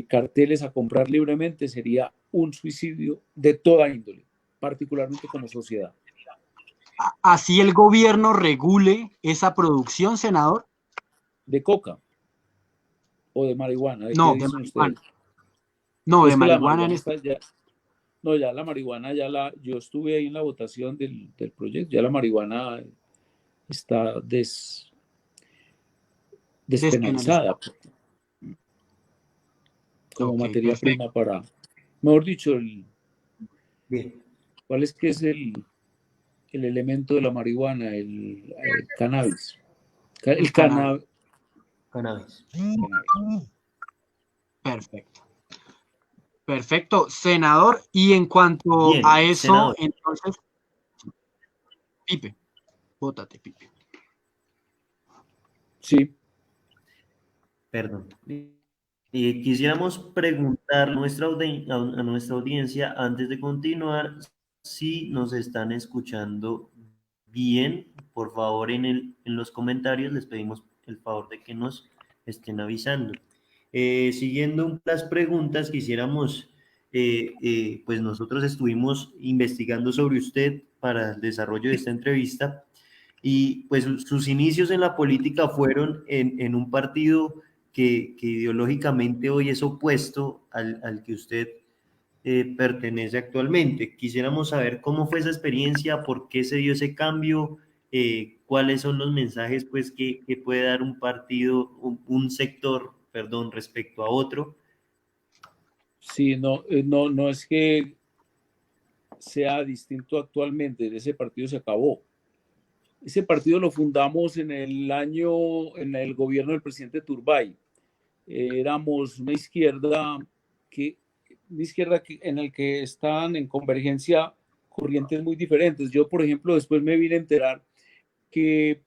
carteles a comprar libremente, sería un suicidio de toda índole, particularmente como sociedad. ¿Así el gobierno regule esa producción, senador? ¿De coca o de marihuana? ¿De no, qué dicen marihuana. ustedes? No, pues de marihuana en este. Ya la marihuana, yo estuve ahí en la votación del proyecto, ya la marihuana está despenalizada como materia prima para, mejor dicho, ¿cuál es el elemento de la marihuana? El cannabis. El cannabis. Perfecto. Perfecto, senador. Y en cuanto Bien, a eso, senador. entonces, Pipe, bótate, Pipe. Sí. Perdón. Quisiéramos preguntar a nuestra audiencia, antes de continuar, si nos están escuchando bien. Por favor, en los comentarios les pedimos el favor de que nos estén avisando. Siguiendo las preguntas, quisiéramos, pues nosotros estuvimos investigando sobre usted para el desarrollo de esta entrevista, y pues sus inicios en la política fueron en un partido que ideológicamente hoy es opuesto al que usted pertenece actualmente. Quisiéramos saber cómo fue esa experiencia, por qué se dio ese cambio, cuáles son los mensajes pues, que puede dar un partido, un sector, perdón, respecto a otro. Sí, no es que sea distinto actualmente, ese partido se acabó. Ese partido lo fundamos en el gobierno del presidente Turbay. Éramos una izquierda en el que estaban en convergencia corrientes muy diferentes. Yo, por ejemplo, después me vine a enterar que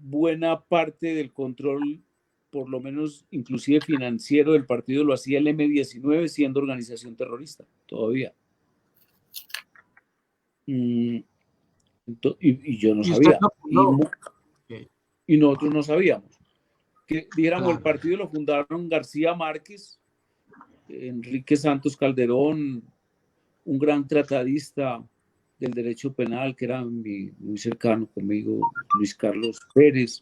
buena parte del control, por lo menos inclusive financiero del partido, lo hacía el M-19, siendo organización terrorista todavía. Y yo no sabía. Y nosotros no sabíamos. Que dijéramos, el partido lo fundaron García Márquez, Enrique Santos Calderón, un gran tratadista del derecho penal que era muy cercano conmigo, Luis Carlos Pérez.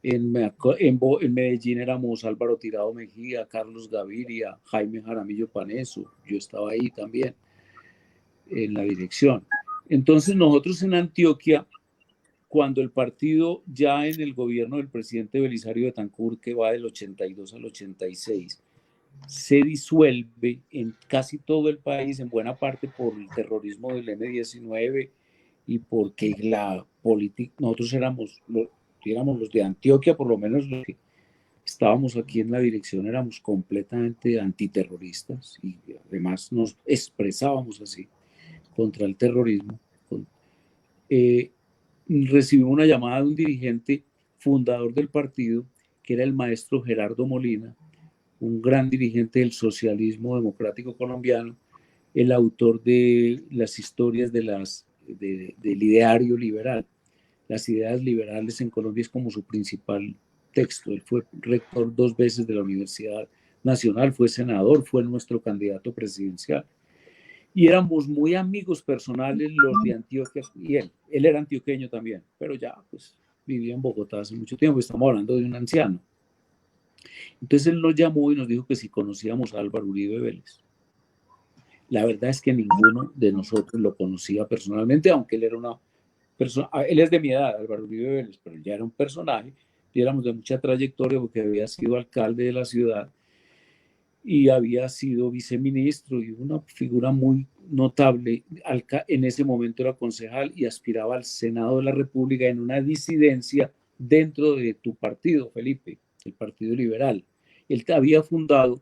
En Medellín éramos Álvaro Tirado Mejía, Carlos Gaviria, Jaime Jaramillo Paneso. Yo estaba ahí también en la dirección. Entonces nosotros en Antioquia, cuando el partido ya en el gobierno del presidente Belisario Betancur, que va del 82 al 86, se disuelve en casi todo el país, en buena parte por el terrorismo del M-19 y porque la política, nosotros éramos los de Antioquia, por lo menos los que estábamos aquí en la dirección, éramos completamente antiterroristas y además nos expresábamos así contra el terrorismo. Recibimos una llamada de un dirigente fundador del partido, que era el maestro Gerardo Molina, un gran dirigente del socialismo democrático colombiano, el autor de las historias del ideario liberal. Las ideas liberales en Colombia es como su principal texto. Él fue rector 2 veces de la Universidad Nacional, fue senador, fue nuestro candidato presidencial. Y éramos muy amigos personales los de Antioquia y él. Él era antioqueño también, pero ya pues vivía en Bogotá hace mucho tiempo. Estamos hablando de un anciano. Entonces él nos llamó y nos dijo que si conocíamos a Álvaro Uribe Vélez. La verdad es que ninguno de nosotros lo conocía personalmente, aunque él era una persona, él es de mi edad, Álvaro Uribe Vélez, pero ya era un personaje, y éramos de mucha trayectoria porque había sido alcalde de la ciudad y había sido viceministro y una figura muy notable. En ese momento era concejal y aspiraba al Senado de la República en una disidencia dentro de tu partido, Felipe, el Partido Liberal. Él había fundado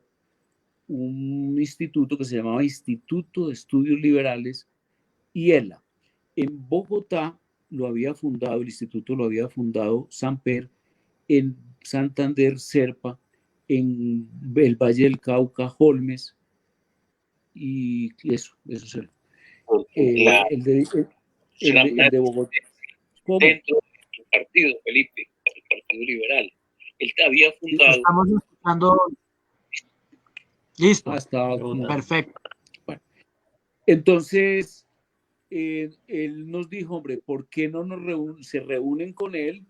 un instituto que se llamaba Instituto de Estudios Liberales, IELA. En Bogotá lo había fundado, el instituto lo había fundado Samper, en Santander, Serpa, en el Valle del Cauca, Holmes, y eso es el de Bogotá. ¿Cómo? Dentro del partido, Felipe, el Partido Liberal. Él había fundado. Estamos escuchando. Listo. Perfecto. Bueno, entonces, él nos dijo, hombre, ¿por qué no se reúnen con él?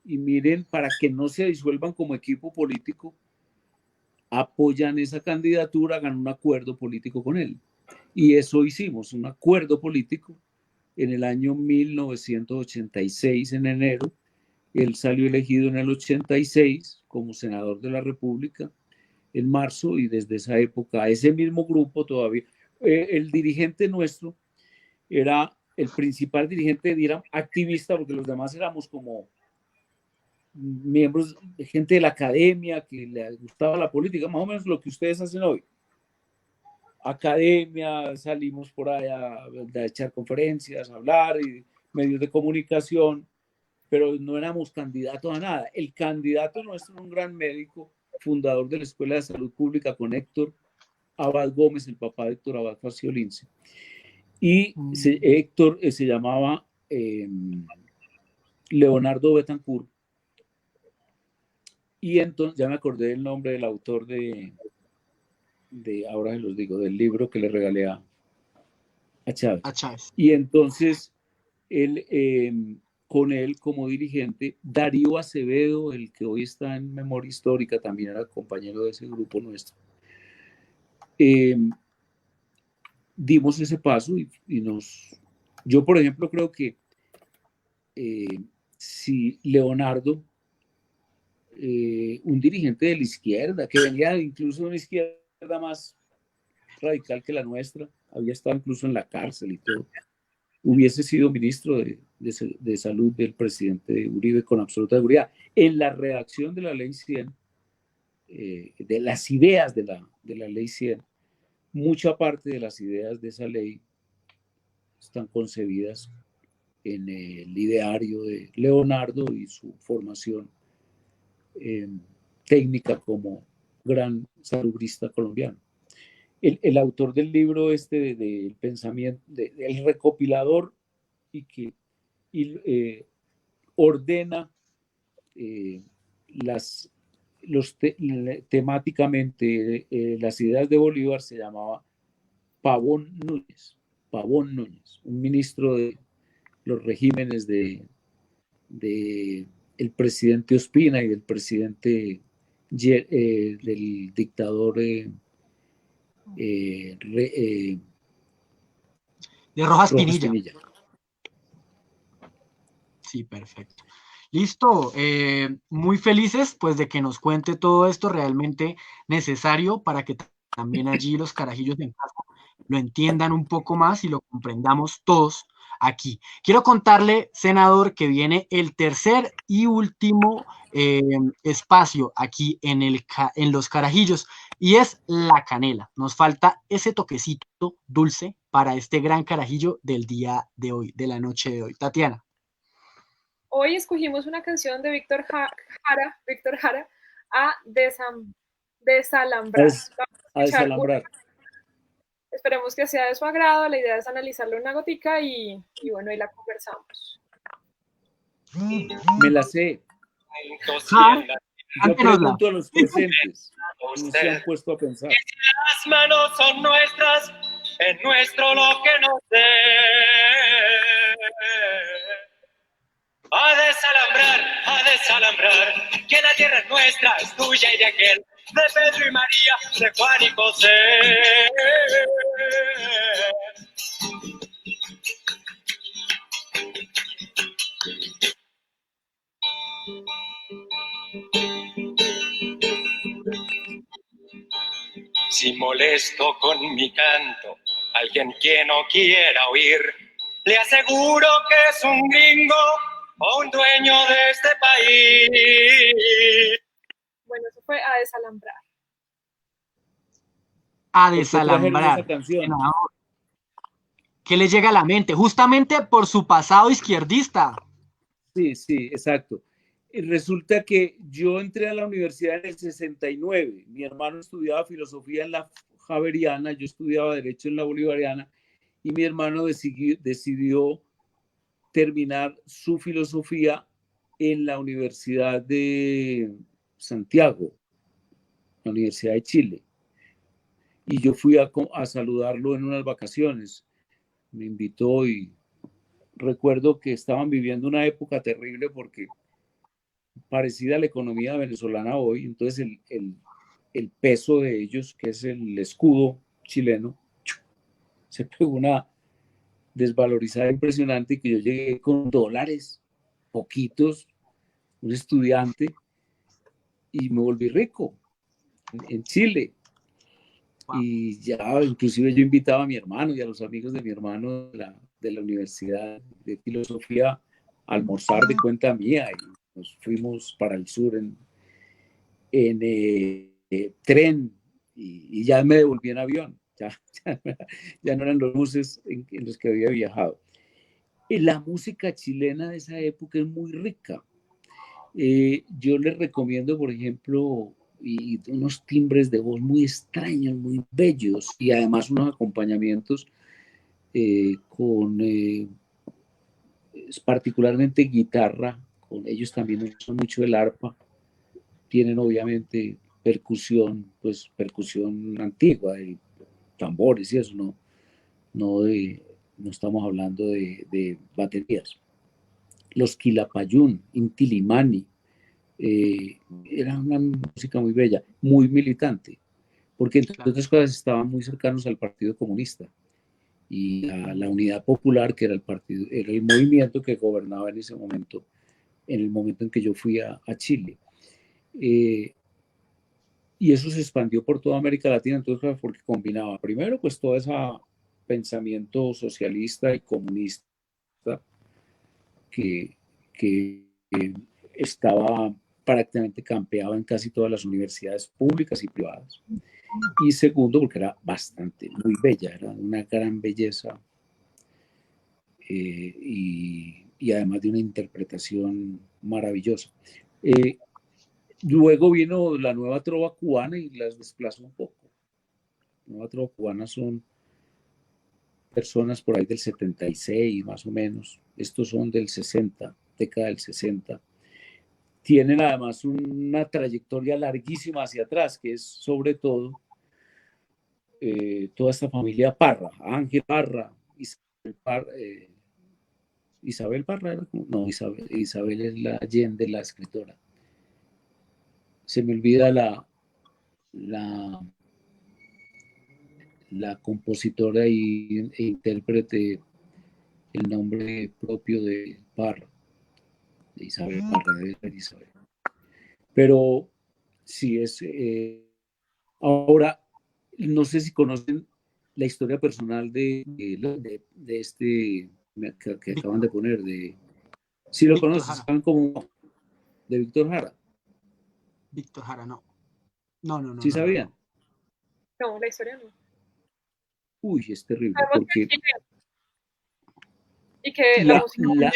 Y miren, para que no se disuelvan como equipo político, apoyan esa candidatura, hagan un acuerdo político con él. Y eso hicimos, un acuerdo político en el año 1986, en enero. Él salió elegido en el 86 como senador de la República en marzo, y desde esa época ese mismo grupo todavía, el dirigente nuestro era el principal dirigente, diríamos, activista, porque los demás éramos como miembros, gente de la academia que le gustaba la política, más o menos lo que ustedes hacen hoy. Academia, salimos por allá a echar conferencias, a hablar, y medios de comunicación, pero no éramos candidatos a nada. El candidato nuestro era un gran médico, fundador de la Escuela de Salud Pública con Héctor Abad Gómez, el papá de Héctor Abad Faciolince. Y Héctor se llamaba Leonardo Betancourt. Y entonces, ya me acordé del nombre del autor de ahora se los digo, del libro que le regalé a Chávez. Y entonces, él, con él como dirigente, Darío Acevedo, el que hoy está en Memoria Histórica, también era compañero de ese grupo nuestro. Dimos ese paso y yo, por ejemplo, creo que si Leonardo, un dirigente de la izquierda, que venía incluso de una izquierda más radical que la nuestra, había estado incluso en la cárcel y todo, hubiese sido ministro de salud del presidente Uribe con absoluta seguridad. En la redacción de la ley 100, de las ideas de la ley 100, mucha parte de las ideas de esa ley están concebidas en el ideario de Leonardo y su formación técnica como gran salubrista colombiano. El autor del libro del pensamiento, el recopilador y que ordena temáticamente las ideas de Bolívar, se llamaba Pavón Núñez, un ministro de los regímenes del presidente Ospina y del presidente del dictador de Rojas Pinilla. Sí, perfecto. Listo, muy felices pues de que nos cuente todo esto realmente necesario para que también allí los carajillos en casa lo entiendan un poco más y lo comprendamos todos aquí. Quiero contarle, senador, que viene el tercer y último espacio aquí en los carajillos y es la canela. Nos falta ese toquecito dulce para este gran carajillo del día de hoy, de la noche de hoy. Tatiana. Hoy escogimos una canción de Víctor Jara, a desalambrar. A desalambrar. Esperemos que sea de su agrado. La idea es analizarlo una gotica y bueno, ahí la conversamos. Me la sé. Yo pregunto a los presentes, no se han puesto a pensar. Las manos son nuestras, es nuestro lo que nos dé. A desalambrar, que la tierra es nuestra, es tuya y de aquel, de Pedro y María, de Juan y José. Si molesto con mi canto a alguien que no quiera oír, le aseguro que es un gringo o un dueño de este país. Bueno, eso fue a desalambrar. A desalambrar. Esa canción? ¿Qué le llega a la mente? Justamente por su pasado izquierdista. Sí, exacto. Resulta que yo entré a la universidad en el 69. Mi hermano estudiaba filosofía en la Javeriana, yo estudiaba derecho en la Bolivariana y mi hermano decidió terminar su filosofía en la Universidad de Santiago, la Universidad de Chile. Y yo fui a saludarlo en unas vacaciones. Me invitó y recuerdo que estaban viviendo una época terrible porque parecida a la economía venezolana hoy, entonces el peso de ellos, que es el escudo chileno, se pegó una desvalorizada impresionante, que yo llegué con dólares, poquitos, un estudiante, y me volví rico en Chile. Y ya inclusive yo invitaba a mi hermano y a los amigos de mi hermano de la Universidad de Filosofía a almorzar de cuenta mía, y nos fuimos para el sur en tren y ya me devolví en avión. Ya no eran los buses en los que había viajado. La música chilena de esa época es muy rica. Yo les recomiendo, por ejemplo, y unos timbres de voz muy extraños, muy bellos, y además unos acompañamientos con particularmente guitarra, con ellos también usan mucho el arpa, tienen obviamente percusión, pues percusión antigua, de tambores y eso, no estamos hablando de baterías. Los Quilapayún, Inti Illimani, era una música muy bella, muy militante, porque entre otras cosas estaban muy cercanos al Partido Comunista y a la Unidad Popular, que era el movimiento que gobernaba en ese momento, en el momento en que yo fui a Chile. Y eso se expandió por toda América Latina, entonces, porque combinaba primero pues todo ese pensamiento socialista y comunista que estaba prácticamente campeado en casi todas las universidades públicas y privadas. Y segundo, porque era muy bella, era una gran belleza y además de una interpretación maravillosa. Luego vino la nueva trova cubana y las desplazó un poco. La nueva trova cubana son personas por ahí del 76 más o menos. Estos son del 60, década del 60. Tienen además una trayectoria larguísima hacia atrás, que es sobre todo toda esta familia Parra, Ángel Parra, Isabel Parra, no, Isabel es la Allende, la escritora. Se me olvida la compositora e intérprete, el nombre propio de Parra, de Isabel Parra, de Isabel. Pero sí es... ahora, no sé si conocen la historia personal de este que acaban de poner, si lo conocen, saben como de Víctor Jara. Víctor Jara, no. No. ¿Sí sabían? No, la historia no. Uy, es terrible, porque... Y que la música...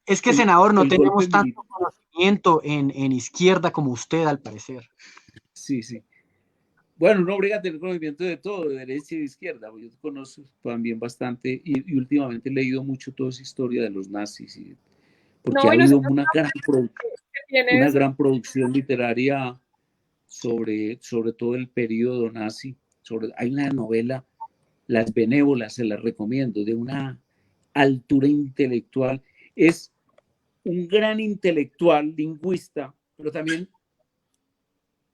Es que, senador, no tenemos tanto conocimiento en izquierda como usted, al parecer. Sí. Bueno, no obliga a tener conocimiento de todo, de derecha y de izquierda. Yo conozco también bastante y últimamente he leído mucho toda esa historia de los nazis, porque ha habido una gran producción literaria sobre todo el periodo nazi. Hay una novela, Las Benévolas, se las recomiendo, de una altura intelectual. Es un gran intelectual, lingüista, pero también,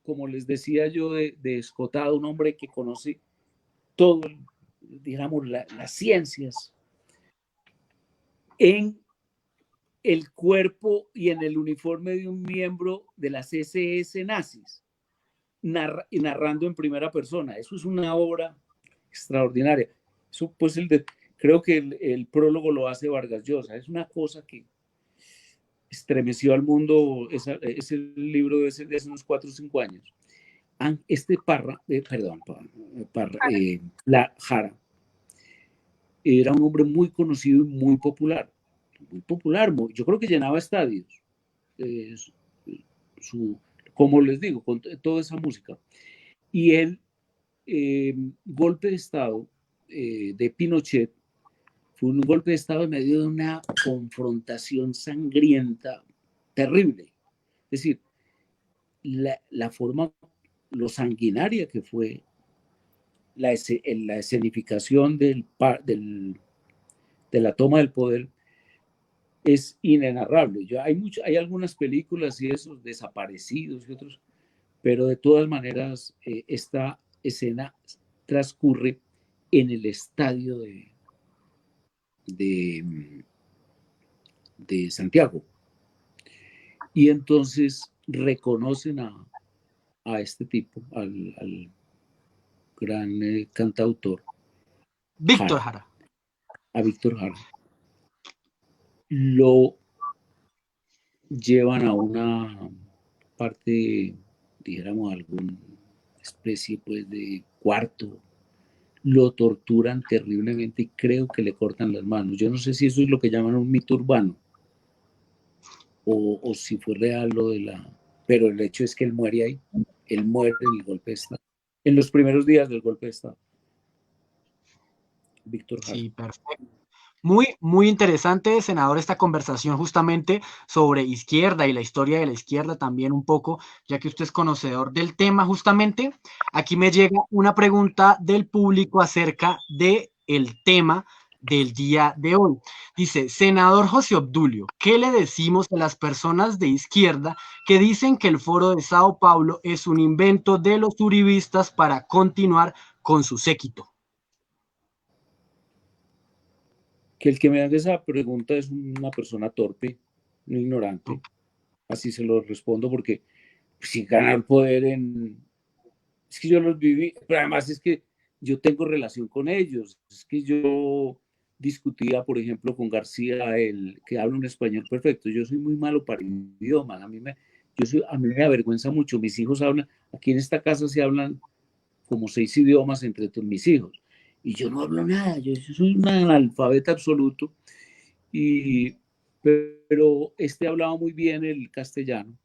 como les decía yo, de escotado, un hombre que conoce todo, digamos, las ciencias en el cuerpo y en el uniforme de un miembro de las SS nazis, narrando en primera persona. Eso es una obra extraordinaria. Eso, pues, creo que el prólogo lo hace Vargas Llosa. Es una cosa que estremeció al mundo. Es el libro de hace unos 4 o 5 años. La Jara era un hombre muy conocido y muy popular. Yo creo que llenaba estadios. Como les digo, con toda esa música. Y el golpe de Estado de Pinochet fue un golpe de Estado en medio de una confrontación sangrienta terrible. Es decir, la forma, lo sanguinaria que fue la escenificación de la toma del poder es inenarrable. Hay algunas películas y esos desaparecidos y otros, pero de todas maneras esta escena transcurre en el estadio de Santiago. Y entonces reconocen a este tipo, al gran cantautor Víctor Jara. A Víctor Jara. Lo llevan a una parte, dijéramos, alguna especie pues de cuarto, lo torturan terriblemente y creo que le cortan las manos. Yo no sé si eso es lo que llaman un mito urbano o si fue real lo de pero el hecho es que él muere ahí. Él muere en el golpe de Estado, en los primeros días del golpe de Estado. Víctor Jara. Sí, perfecto. Muy interesante, senador, esta conversación justamente sobre izquierda y la historia de la izquierda también un poco, ya que usted es conocedor del tema justamente. Aquí me llega una pregunta del público acerca del tema del día de hoy. Dice, senador José Obdulio, ¿qué le decimos a las personas de izquierda que dicen que el Foro de Sao Paulo es un invento de los uribistas para continuar con su séquito? Que el que me haga esa pregunta es una persona torpe, un ignorante. Así se lo respondo porque si ganar poder es que yo los viví, pero además es que yo tengo relación con ellos. Es que yo discutía, por ejemplo, con García, el que habla un español perfecto. Yo soy muy malo para idiomas. A mí me avergüenza mucho. Mis hijos hablan, aquí en esta casa se hablan como 6 idiomas entre todos mis hijos. Y yo no hablo nada. Yo soy un analfabeta absoluto. Pero hablaba muy bien el castellano.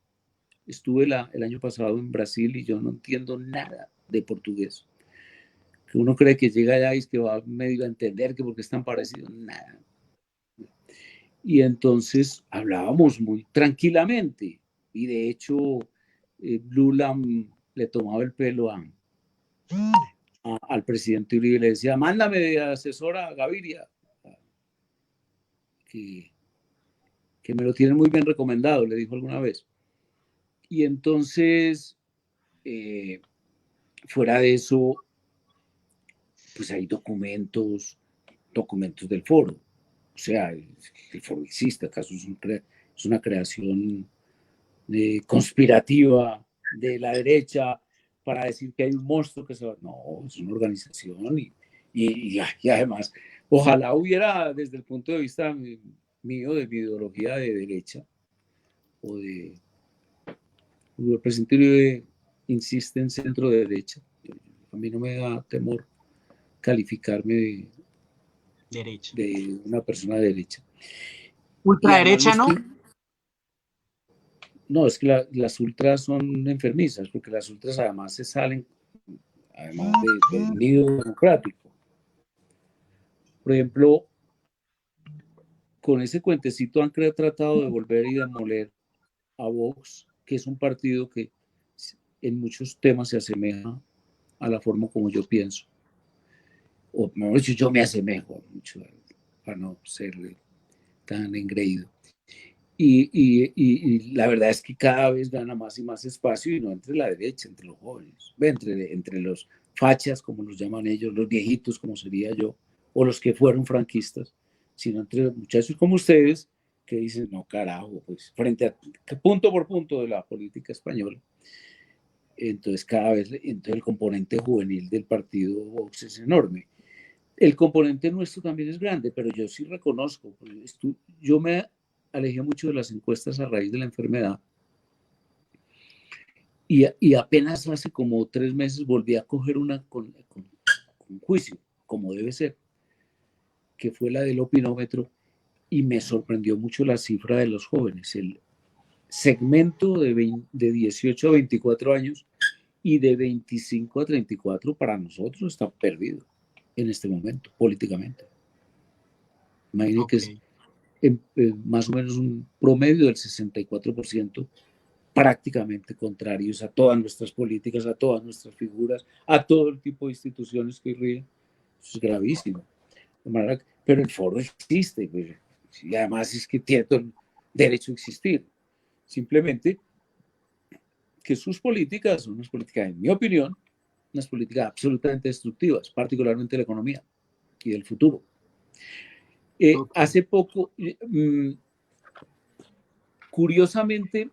Estuve el año pasado en Brasil y yo no entiendo nada de portugués. Que uno cree que llega allá y es que va medio a entender que porque es tan parecido, nada. Y entonces hablábamos muy tranquilamente. Y de hecho, Lula le tomaba el pelo al presidente Uribe y le decía, mándame de asesora a Gaviria, que me lo tienen muy bien recomendado, le dijo alguna vez. Y entonces, fuera de eso, pues hay documentos del foro. O sea, el foro existe, acaso es una creación conspirativa de la derecha para decir que hay un monstruo que se va. No, es una organización y además, ojalá hubiera desde el punto de vista mío, de mi ideología de derecha, o el presidente Uribe insiste en centro de derecha. A mí no me da temor calificarme de una persona de derecha. Ultraderecha, ¿no? No, es que las ultras son enfermizas, porque las ultras además se salen, además del nido democrático. Por ejemplo, con ese cuentecito han tratado de volver y demoler a Vox, que es un partido que en muchos temas se asemeja a la forma como yo pienso. O mejor dicho, yo me asemejo mucho para no ser tan engreído. Y la verdad es que cada vez gana más y más espacio, y no entre la derecha, entre los jóvenes, entre los fachas, como los llaman ellos, los viejitos, como sería yo, o los que fueron franquistas, sino entre los muchachos como ustedes, que dicen, no, carajo, pues frente a punto por punto de la política española. Entonces entonces el componente juvenil del partido Vox es enorme. El componente nuestro también es grande, pero yo sí reconozco, yo me alejé mucho de las encuestas a raíz de la enfermedad y apenas hace como 3 meses volví a coger una con juicio, como debe ser, que fue la del opinómetro, y me sorprendió mucho la cifra de los jóvenes, el segmento de 18 a 24 años y de 25 a 34 para nosotros está perdido en este momento, políticamente. Imagínense que es más o menos un promedio del 64%, prácticamente contrarios a todas nuestras políticas, a todas nuestras figuras, a todo el tipo de instituciones que ríen. Eso es gravísimo. Pero el foro existe, pues, y además es que tiene todo el derecho a existir. Simplemente que sus políticas son unas políticas, en mi opinión, unas políticas absolutamente destructivas, particularmente la economía y del futuro. Hace poco, curiosamente,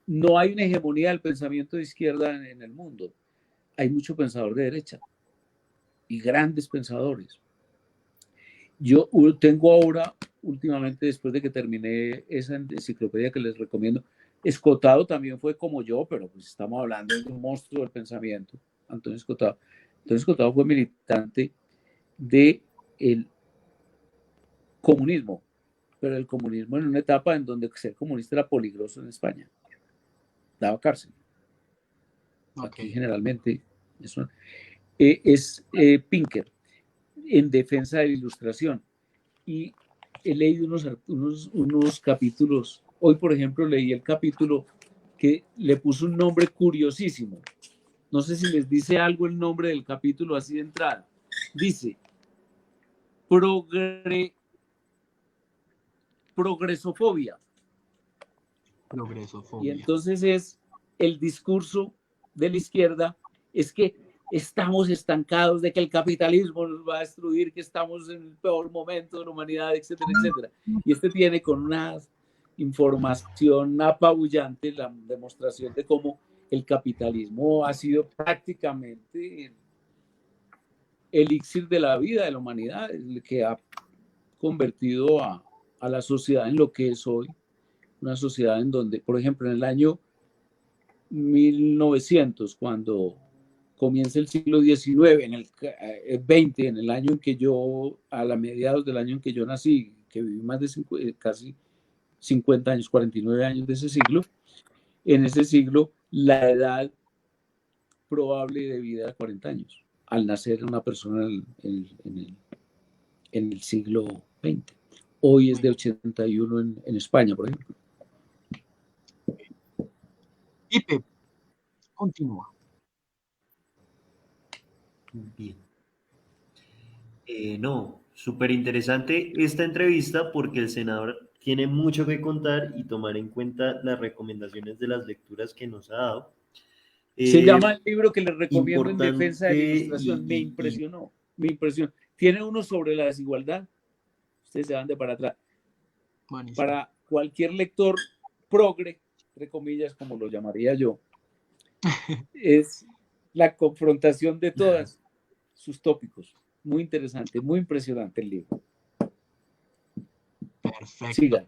no hay una hegemonía del pensamiento de izquierda en el mundo. Hay mucho pensador de derecha y grandes pensadores. Yo tengo ahora, últimamente, después de que terminé esa enciclopedia que les recomiendo, Escotado también fue como yo, pero pues estamos hablando de un monstruo del pensamiento, Antonio Escotado. Antonio Escotado fue militante del comunismo, pero el comunismo en una etapa en donde ser comunista era peligroso en España, daba cárcel. Aquí Ok. generalmente es Pinker, en defensa de la ilustración. Y he leído unos capítulos. Hoy, por ejemplo, leí el capítulo que le puso un nombre curiosísimo. No sé si les dice algo el nombre del capítulo así de entrada. Dice, progresofobia. Y Progresofobia. entonces es el discurso de la izquierda, es que estamos estancados, de que el capitalismo nos va a destruir, que estamos en el peor momento de la humanidad, etcétera, etcétera. Y este tiene con una información apabullante la demostración de cómo el capitalismo ha sido prácticamente el elixir de la vida de la humanidad, el que ha convertido a la sociedad en lo que es hoy, una sociedad en donde, por ejemplo, en el año 1900, cuando comienza el siglo XIX, en el 20, en el año en que yo, a la mediados del año en que yo nací, que viví más de casi 50 años, 49 años de ese siglo, en ese siglo la edad probable de vida era 40 años, al nacer una persona en el siglo XX. Hoy es de 81 en España, por ejemplo. Pipe, continúa. Bien. No, súper interesante esta entrevista porque el senador tiene mucho que contar y tomar en cuenta las recomendaciones de las lecturas que nos ha dado. Se llama el libro que les recomiendo en Importante defensa de la ilustración. Me impresionó, me impresionó. Tiene uno sobre la desigualdad. Ustedes se van de para atrás. Buenísimo. Para cualquier lector progre, entre comillas, como lo llamaría yo, es la confrontación de todas sus tópicos. Muy interesante, muy impresionante el libro. Perfecto. Siga.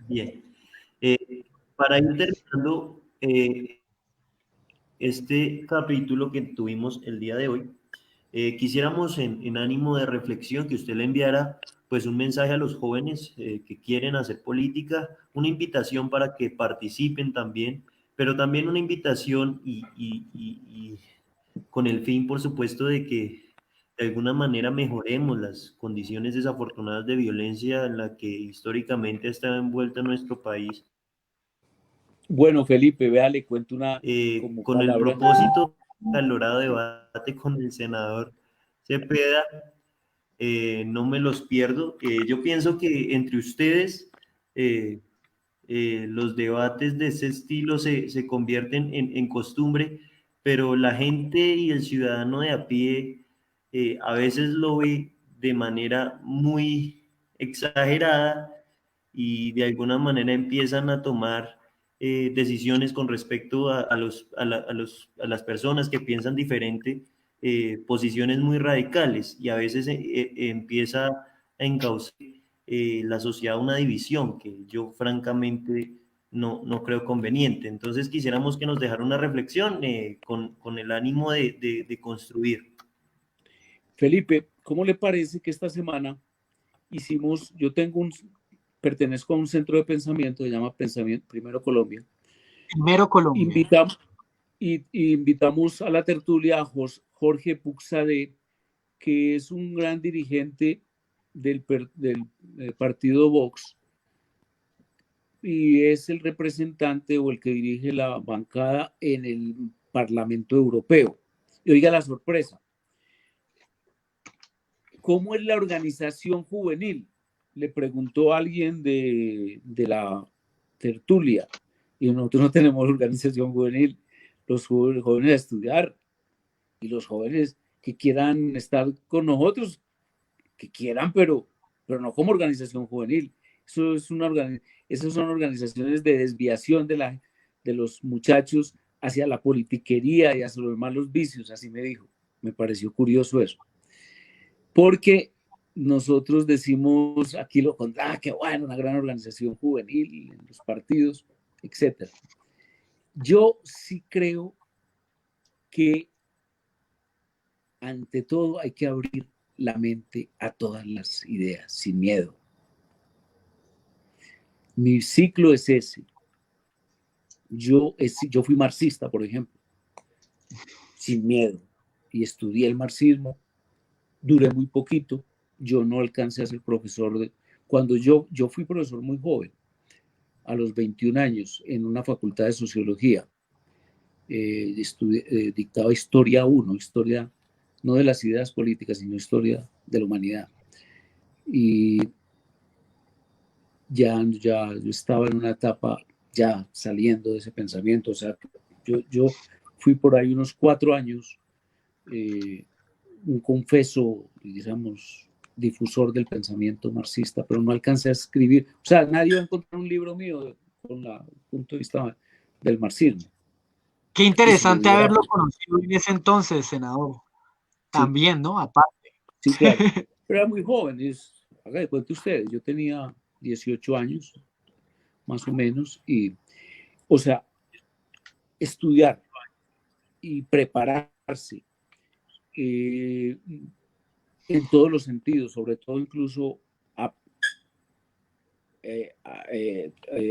Bien. Para ir terminando este capítulo que tuvimos el día de hoy, quisiéramos en ánimo de reflexión que usted le enviara pues un mensaje a los jóvenes que quieren hacer política, una invitación para que participen también, pero también una invitación y con el fin, por supuesto, de que de alguna manera mejoremos las condiciones desafortunadas de violencia en la que históricamente ha estado envuelta nuestro país. Bueno, Felipe, vea, le cuento una como Con el palabra. propósito de acalorado debate con el senador Cepeda, no me los pierdo. Yo pienso que entre ustedes los debates de ese estilo se convierten en costumbre, pero la gente y el ciudadano de a pie a veces lo ve de manera muy exagerada y de alguna manera empiezan a tomar decisiones con respecto a las personas que piensan diferente, posiciones muy radicales y a veces empieza a encauzar la sociedad a una división que yo francamente no creo conveniente. Entonces quisiéramos que nos dejara una reflexión con el ánimo de construir. Felipe, ¿cómo le parece que esta semana pertenezco a un centro de pensamiento, se llama Pensamiento Primero Colombia. Primero Colombia. Invitamos a la tertulia a Jorge Puxade, que es un gran dirigente del partido Vox y es el representante o el que dirige la bancada en el Parlamento Europeo. Y oiga la sorpresa. ¿Cómo es la organización juvenil? Le preguntó alguien de la tertulia. Y nosotros no tenemos organización juvenil. Los jóvenes a estudiar y los jóvenes que quieran estar con nosotros, que quieran, pero no como organización juvenil. Esas son organizaciones de desviación de los muchachos hacia la politiquería y hacia los malos vicios, así me dijo. Me pareció curioso eso. Porque nosotros decimos aquí lo contrario, que bueno, una gran organización juvenil en los partidos, etc. Yo sí creo que ante todo hay que abrir la mente a todas las ideas, sin miedo. Mi ciclo es ese. Yo fui marxista, por ejemplo. sin miedo, y estudié el marxismo. Duré muy poquito, yo no alcancé a ser profesor. Cuando yo fui profesor muy joven, a los 21 años, en una facultad de sociología. Dictaba Historia 1, historia no de las ideas políticas, sino historia de la humanidad. Y ya yo estaba en una etapa ya saliendo de ese pensamiento. O sea, yo fui por ahí unos 4 años un confeso, digamos, difusor del pensamiento marxista, pero no alcancé a escribir. O sea, nadie va a encontrar un libro mío con el punto de vista del marxismo. Qué interesante haberlo conocido en ese entonces, senador. También, sí. ¿no? Aparte. Sí, claro. Pero era muy joven. Haga de cuenta ustedes, yo tenía 18 años, más o menos, y, o sea, estudiar y prepararse en todos los sentidos, sobre todo incluso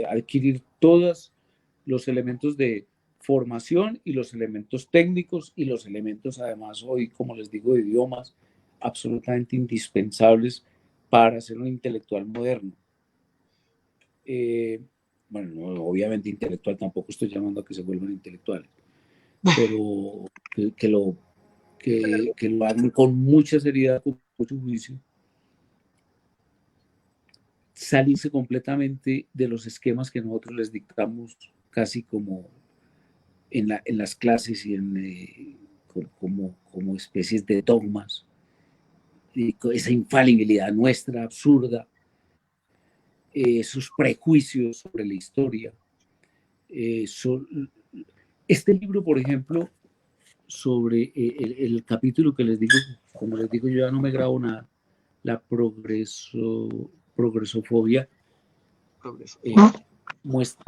adquirir todos los elementos de formación y los elementos técnicos y los elementos, además, hoy, como les digo, de idiomas absolutamente indispensables para ser un intelectual moderno. Bueno, no, obviamente intelectual, tampoco estoy llamando a que se vuelvan intelectuales, pero que lo hagan con mucha seriedad, con mucho juicio, salirse completamente de los esquemas que nosotros les dictamos casi como en las clases y como especies de dogmas, y esa infalibilidad nuestra absurda, sus prejuicios sobre la historia. Este libro, por ejemplo, sobre el capítulo que les digo, como les digo, yo ya no me grabo nada, la progresofobia, muestra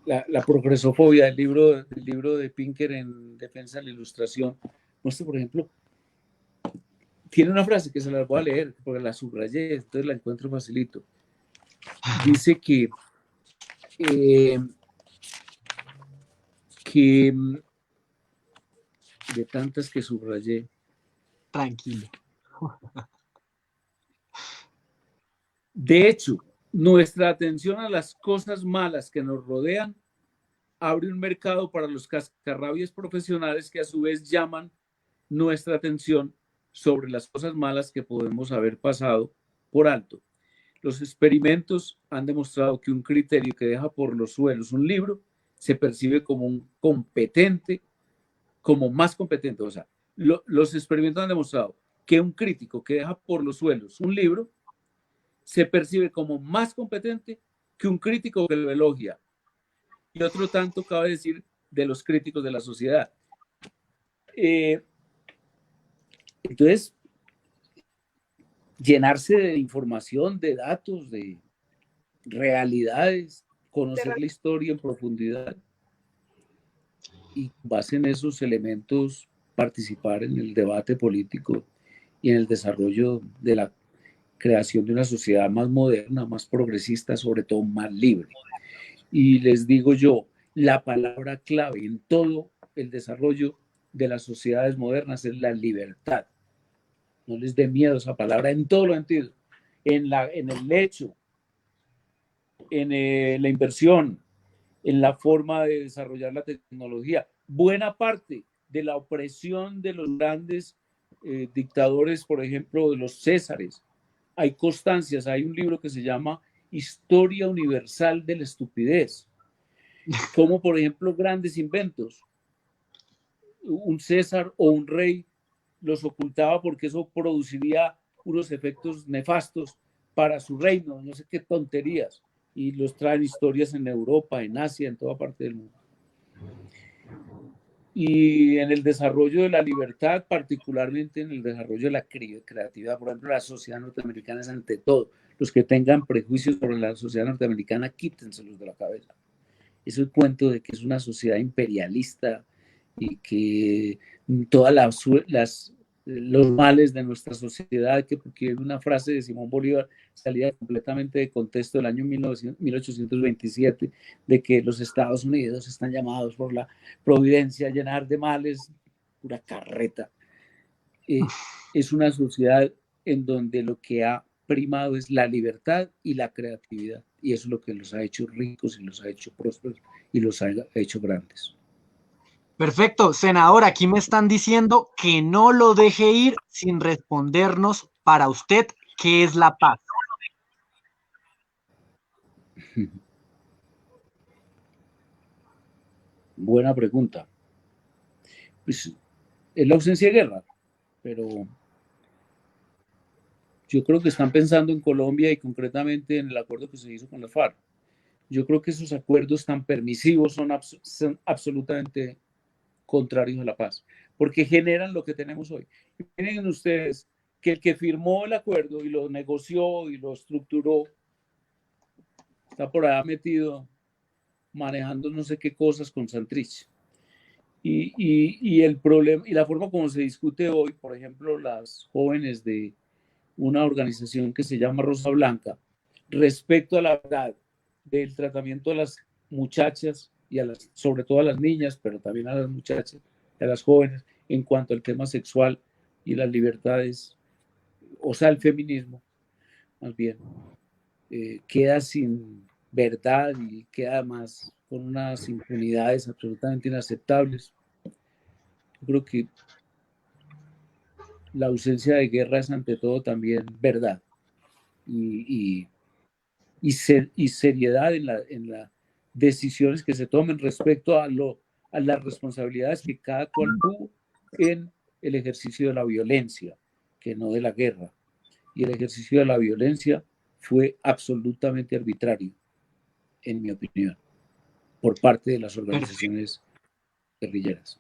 la progresofobia, el libro de Pinker en Defensa de la Ilustración, muestra, por ejemplo, tiene una frase que se la voy a leer porque la subrayé, entonces la encuentro facilito. Dice que de tantas que subrayé. Tranquilo. De hecho, nuestra atención a las cosas malas que nos rodean abre un mercado para los cascarrabias profesionales que a su vez llaman nuestra atención sobre las cosas malas que podemos haber pasado por alto. Los experimentos han demostrado que un criterio que deja por los suelos un libro se percibe como un competente, como más competente. O sea, los experimentos han demostrado que un crítico que deja por los suelos un libro se percibe como más competente que un crítico que lo elogia. Y otro tanto cabe decir de los críticos de la sociedad. Entonces, llenarse de información, de datos, de realidades, conocer la historia en profundidad y base en esos elementos participar en el debate político y en el desarrollo de la creación de una sociedad más moderna, más progresista, sobre todo más libre. Y les digo yo, la palabra clave en todo el desarrollo de las sociedades modernas es la libertad. No les dé miedo esa palabra en todo lo sentido, en el hecho, en la inversión, en la forma de desarrollar la tecnología. Buena parte de la opresión de los grandes dictadores, por ejemplo, de los césares, hay constancias. Hay un libro que se llama Historia Universal de la Estupidez, como por ejemplo grandes inventos. Un César o un rey los ocultaba porque eso produciría unos efectos nefastos para su reino, no sé qué tonterías, y los traen historias en Europa, en Asia, en toda parte del mundo. Y en el desarrollo de la libertad, particularmente en el desarrollo de la creatividad, por ejemplo, la sociedad norteamericana es ante todo. Los que tengan prejuicios sobre la sociedad norteamericana, quítenselos de la cabeza. Es el cuento de que es una sociedad imperialista y que todas los males de nuestra sociedad, que porque una frase de Simón Bolívar salía completamente de contexto del año 1827, de que los Estados Unidos están llamados por la providencia a llenar de males pura carreta. Es una sociedad en donde lo que ha primado es la libertad y la creatividad, y eso es lo que los ha hecho ricos y los ha hecho prósperos y los ha hecho grandes. Perfecto, senador, aquí me están diciendo que no lo deje ir sin respondernos para usted qué es la paz. Buena pregunta. Pues es la ausencia de guerra, pero yo creo que están pensando en Colombia y concretamente en el acuerdo que se hizo con la FARC. Yo creo que esos acuerdos tan permisivos son absolutamente contrarios a la paz, porque generan lo que tenemos hoy. Miren ustedes que el que firmó el acuerdo y lo negoció y lo estructuró está por allá metido manejando no sé qué cosas con Santrich. Y el problema y la forma como se discute hoy, por ejemplo, las jóvenes de una organización que se llama Rosa Blanca, respecto a la verdad del tratamiento a las muchachas y sobre todo a las niñas, pero también a las muchachas, a las jóvenes, en cuanto al tema sexual y las libertades, o sea, el feminismo, más bien, queda sin verdad y queda más con unas impunidades absolutamente inaceptables. Yo creo que la ausencia de guerra es ante todo también verdad y seriedad en las decisiones que se tomen respecto a las responsabilidades que cada cual tuvo en el ejercicio de la violencia, que no de la guerra. Y el ejercicio de la violencia fue absolutamente arbitrario, en mi opinión, por parte de las organizaciones guerrilleras.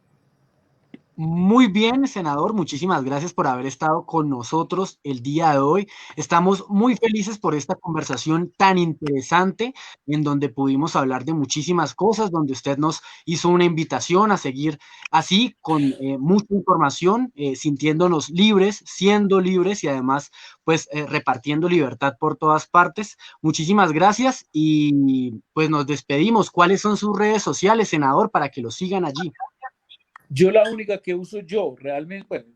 Muy bien, senador, muchísimas gracias por haber estado con nosotros el día de hoy. Estamos muy felices por esta conversación tan interesante en donde pudimos hablar de muchísimas cosas, donde usted nos hizo una invitación a seguir así con mucha información, sintiéndonos libres, siendo libres y además pues repartiendo libertad por todas partes. Muchísimas gracias y pues nos despedimos. ¿Cuáles son sus redes sociales, senador, para que lo sigan allí? Yo la única que uso realmente, bueno,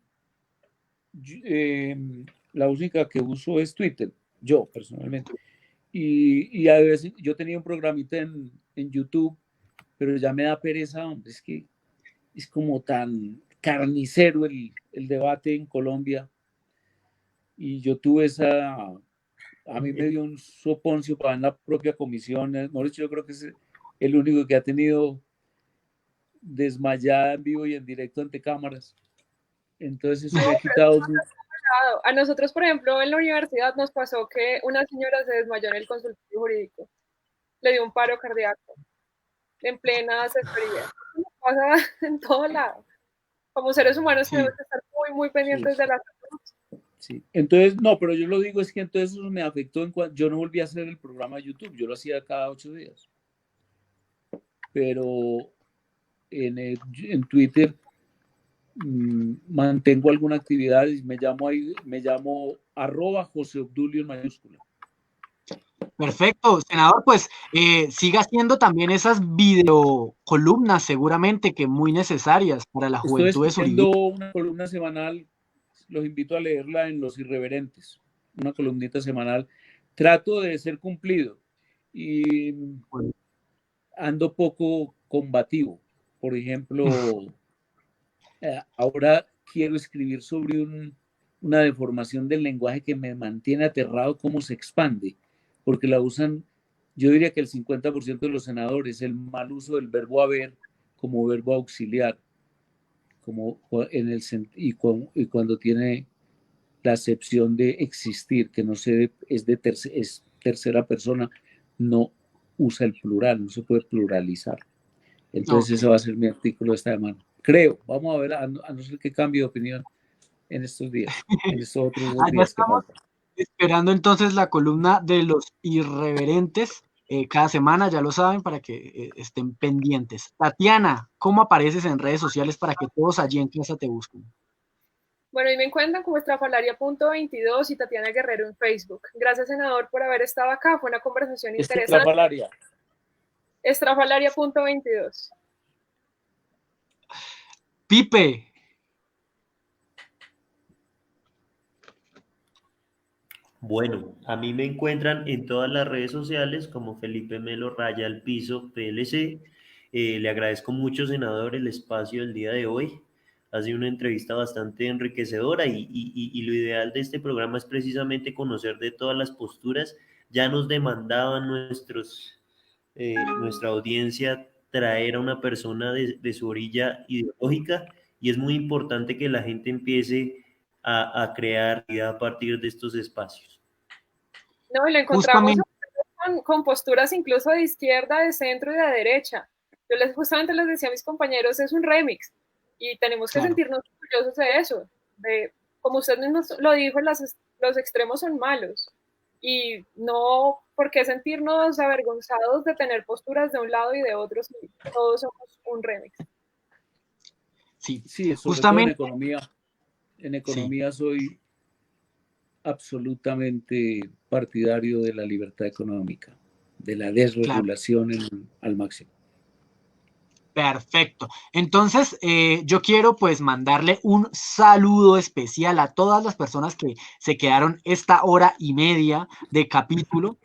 la única que uso es Twitter, yo personalmente. Y a veces yo tenía un programita en YouTube, pero ya me da pereza, hombre, es que es como tan carnicero el debate en Colombia. Y yo tuve a mí me dio un soponcio para en la propia comisión. Mauricio, yo creo que es el único que ha tenido desmayada en vivo y en directo ante cámaras. Entonces eso me ha quitado. A nosotros, por ejemplo, en la universidad nos pasó que una señora se desmayó en el consultorio jurídico. Le dio un paro cardíaco en plena asesoría. Eso pasa en todo lado. Como seres humanos tenemos que estar muy, muy pendientes de la salud. Sí, entonces, no, pero yo lo digo es que entonces eso me afectó yo no volví a hacer el programa de YouTube, yo lo hacía cada 8 días. Pero en Twitter mantengo alguna actividad y me llamo @JoseObdulio en mayúscula. Perfecto, senador, pues siga haciendo también esas videocolumnas seguramente que muy necesarias para la juventud de Suribí. Estoy escribiendo una columna semanal, los invito a leerla en Los Irreverentes, una columnita semanal. Trato de ser cumplido y ando poco combativo. Por ejemplo, ahora quiero escribir sobre una deformación del lenguaje que me mantiene aterrado, cómo se expande, porque la usan, yo diría que el 50% de los senadores, el mal uso del verbo haber como verbo auxiliar, como en el y cuando tiene la acepción de existir, que no es tercera persona, no usa el plural, no se puede pluralizar. Entonces ese va a ser mi artículo de esta semana. Creo, vamos a ver, a no ser que cambie de opinión en estos días, en estos otros 2 días que faltan. Esperando entonces la columna de Los Irreverentes cada semana, ya lo saben, para que estén pendientes. Tatiana, ¿cómo apareces en redes sociales para que todos allí en casa te busquen? Bueno, y me encuentran como estrafalaria.22 y Tatiana Guerrero en Facebook. Gracias, senador, por haber estado acá. Fue una conversación interesante. Estrafalaria. Estrafalaria.22. Pipe, Bueno, a mí me encuentran en todas las redes sociales como Felipe Melo Raya al Piso PLC. Le agradezco mucho, senador, el espacio del día de hoy. Ha sido una entrevista bastante enriquecedora y lo ideal de este programa es precisamente conocer de todas las posturas. Ya nos demandaban nuestra audiencia traer a una persona de su orilla ideológica y es muy importante que la gente empiece a crear vida a partir de estos espacios. No, y lo encontramos Justamente, con posturas incluso de izquierda, de centro y de derecha. Justamente les decía a mis compañeros, es un remix y tenemos que claro. sentirnos orgullosos de eso. Como usted mismo lo dijo, los extremos son malos y no por qué sentirnos avergonzados de tener posturas de un lado y de otro si todos somos un remix. Sí, Sí, sobre todo justamente, en sí, economía soy absolutamente partidario de la libertad económica, de la claro. desregulación al máximo. Perfecto. Entonces, yo quiero pues mandarle un saludo especial a todas las personas que se quedaron esta hora y media de capítulo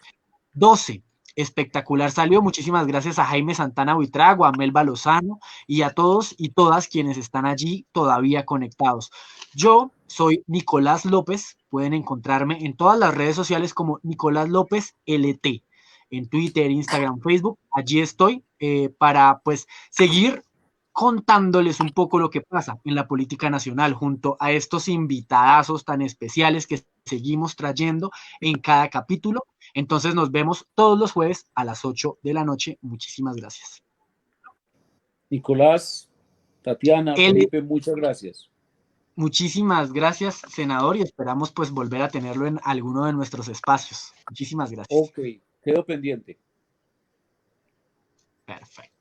12. Espectacular salió. Muchísimas gracias a Jaime Santana Buitrago, a Melba Lozano y a todos y todas quienes están allí todavía conectados. Yo soy Nicolás López. Pueden encontrarme en todas las redes sociales como Nicolás López LT. En Twitter, Instagram, Facebook. Allí estoy para pues seguir contándoles un poco lo que pasa en la política nacional junto a estos invitadazos tan especiales que seguimos trayendo en cada capítulo. Entonces nos vemos todos los jueves a las 8 de la noche. Muchísimas gracias. Nicolás, Tatiana, Felipe, muchas gracias. Muchísimas gracias, senador, y esperamos pues volver a tenerlo en alguno de nuestros espacios. Muchísimas gracias. Ok, quedo pendiente. Perfecto.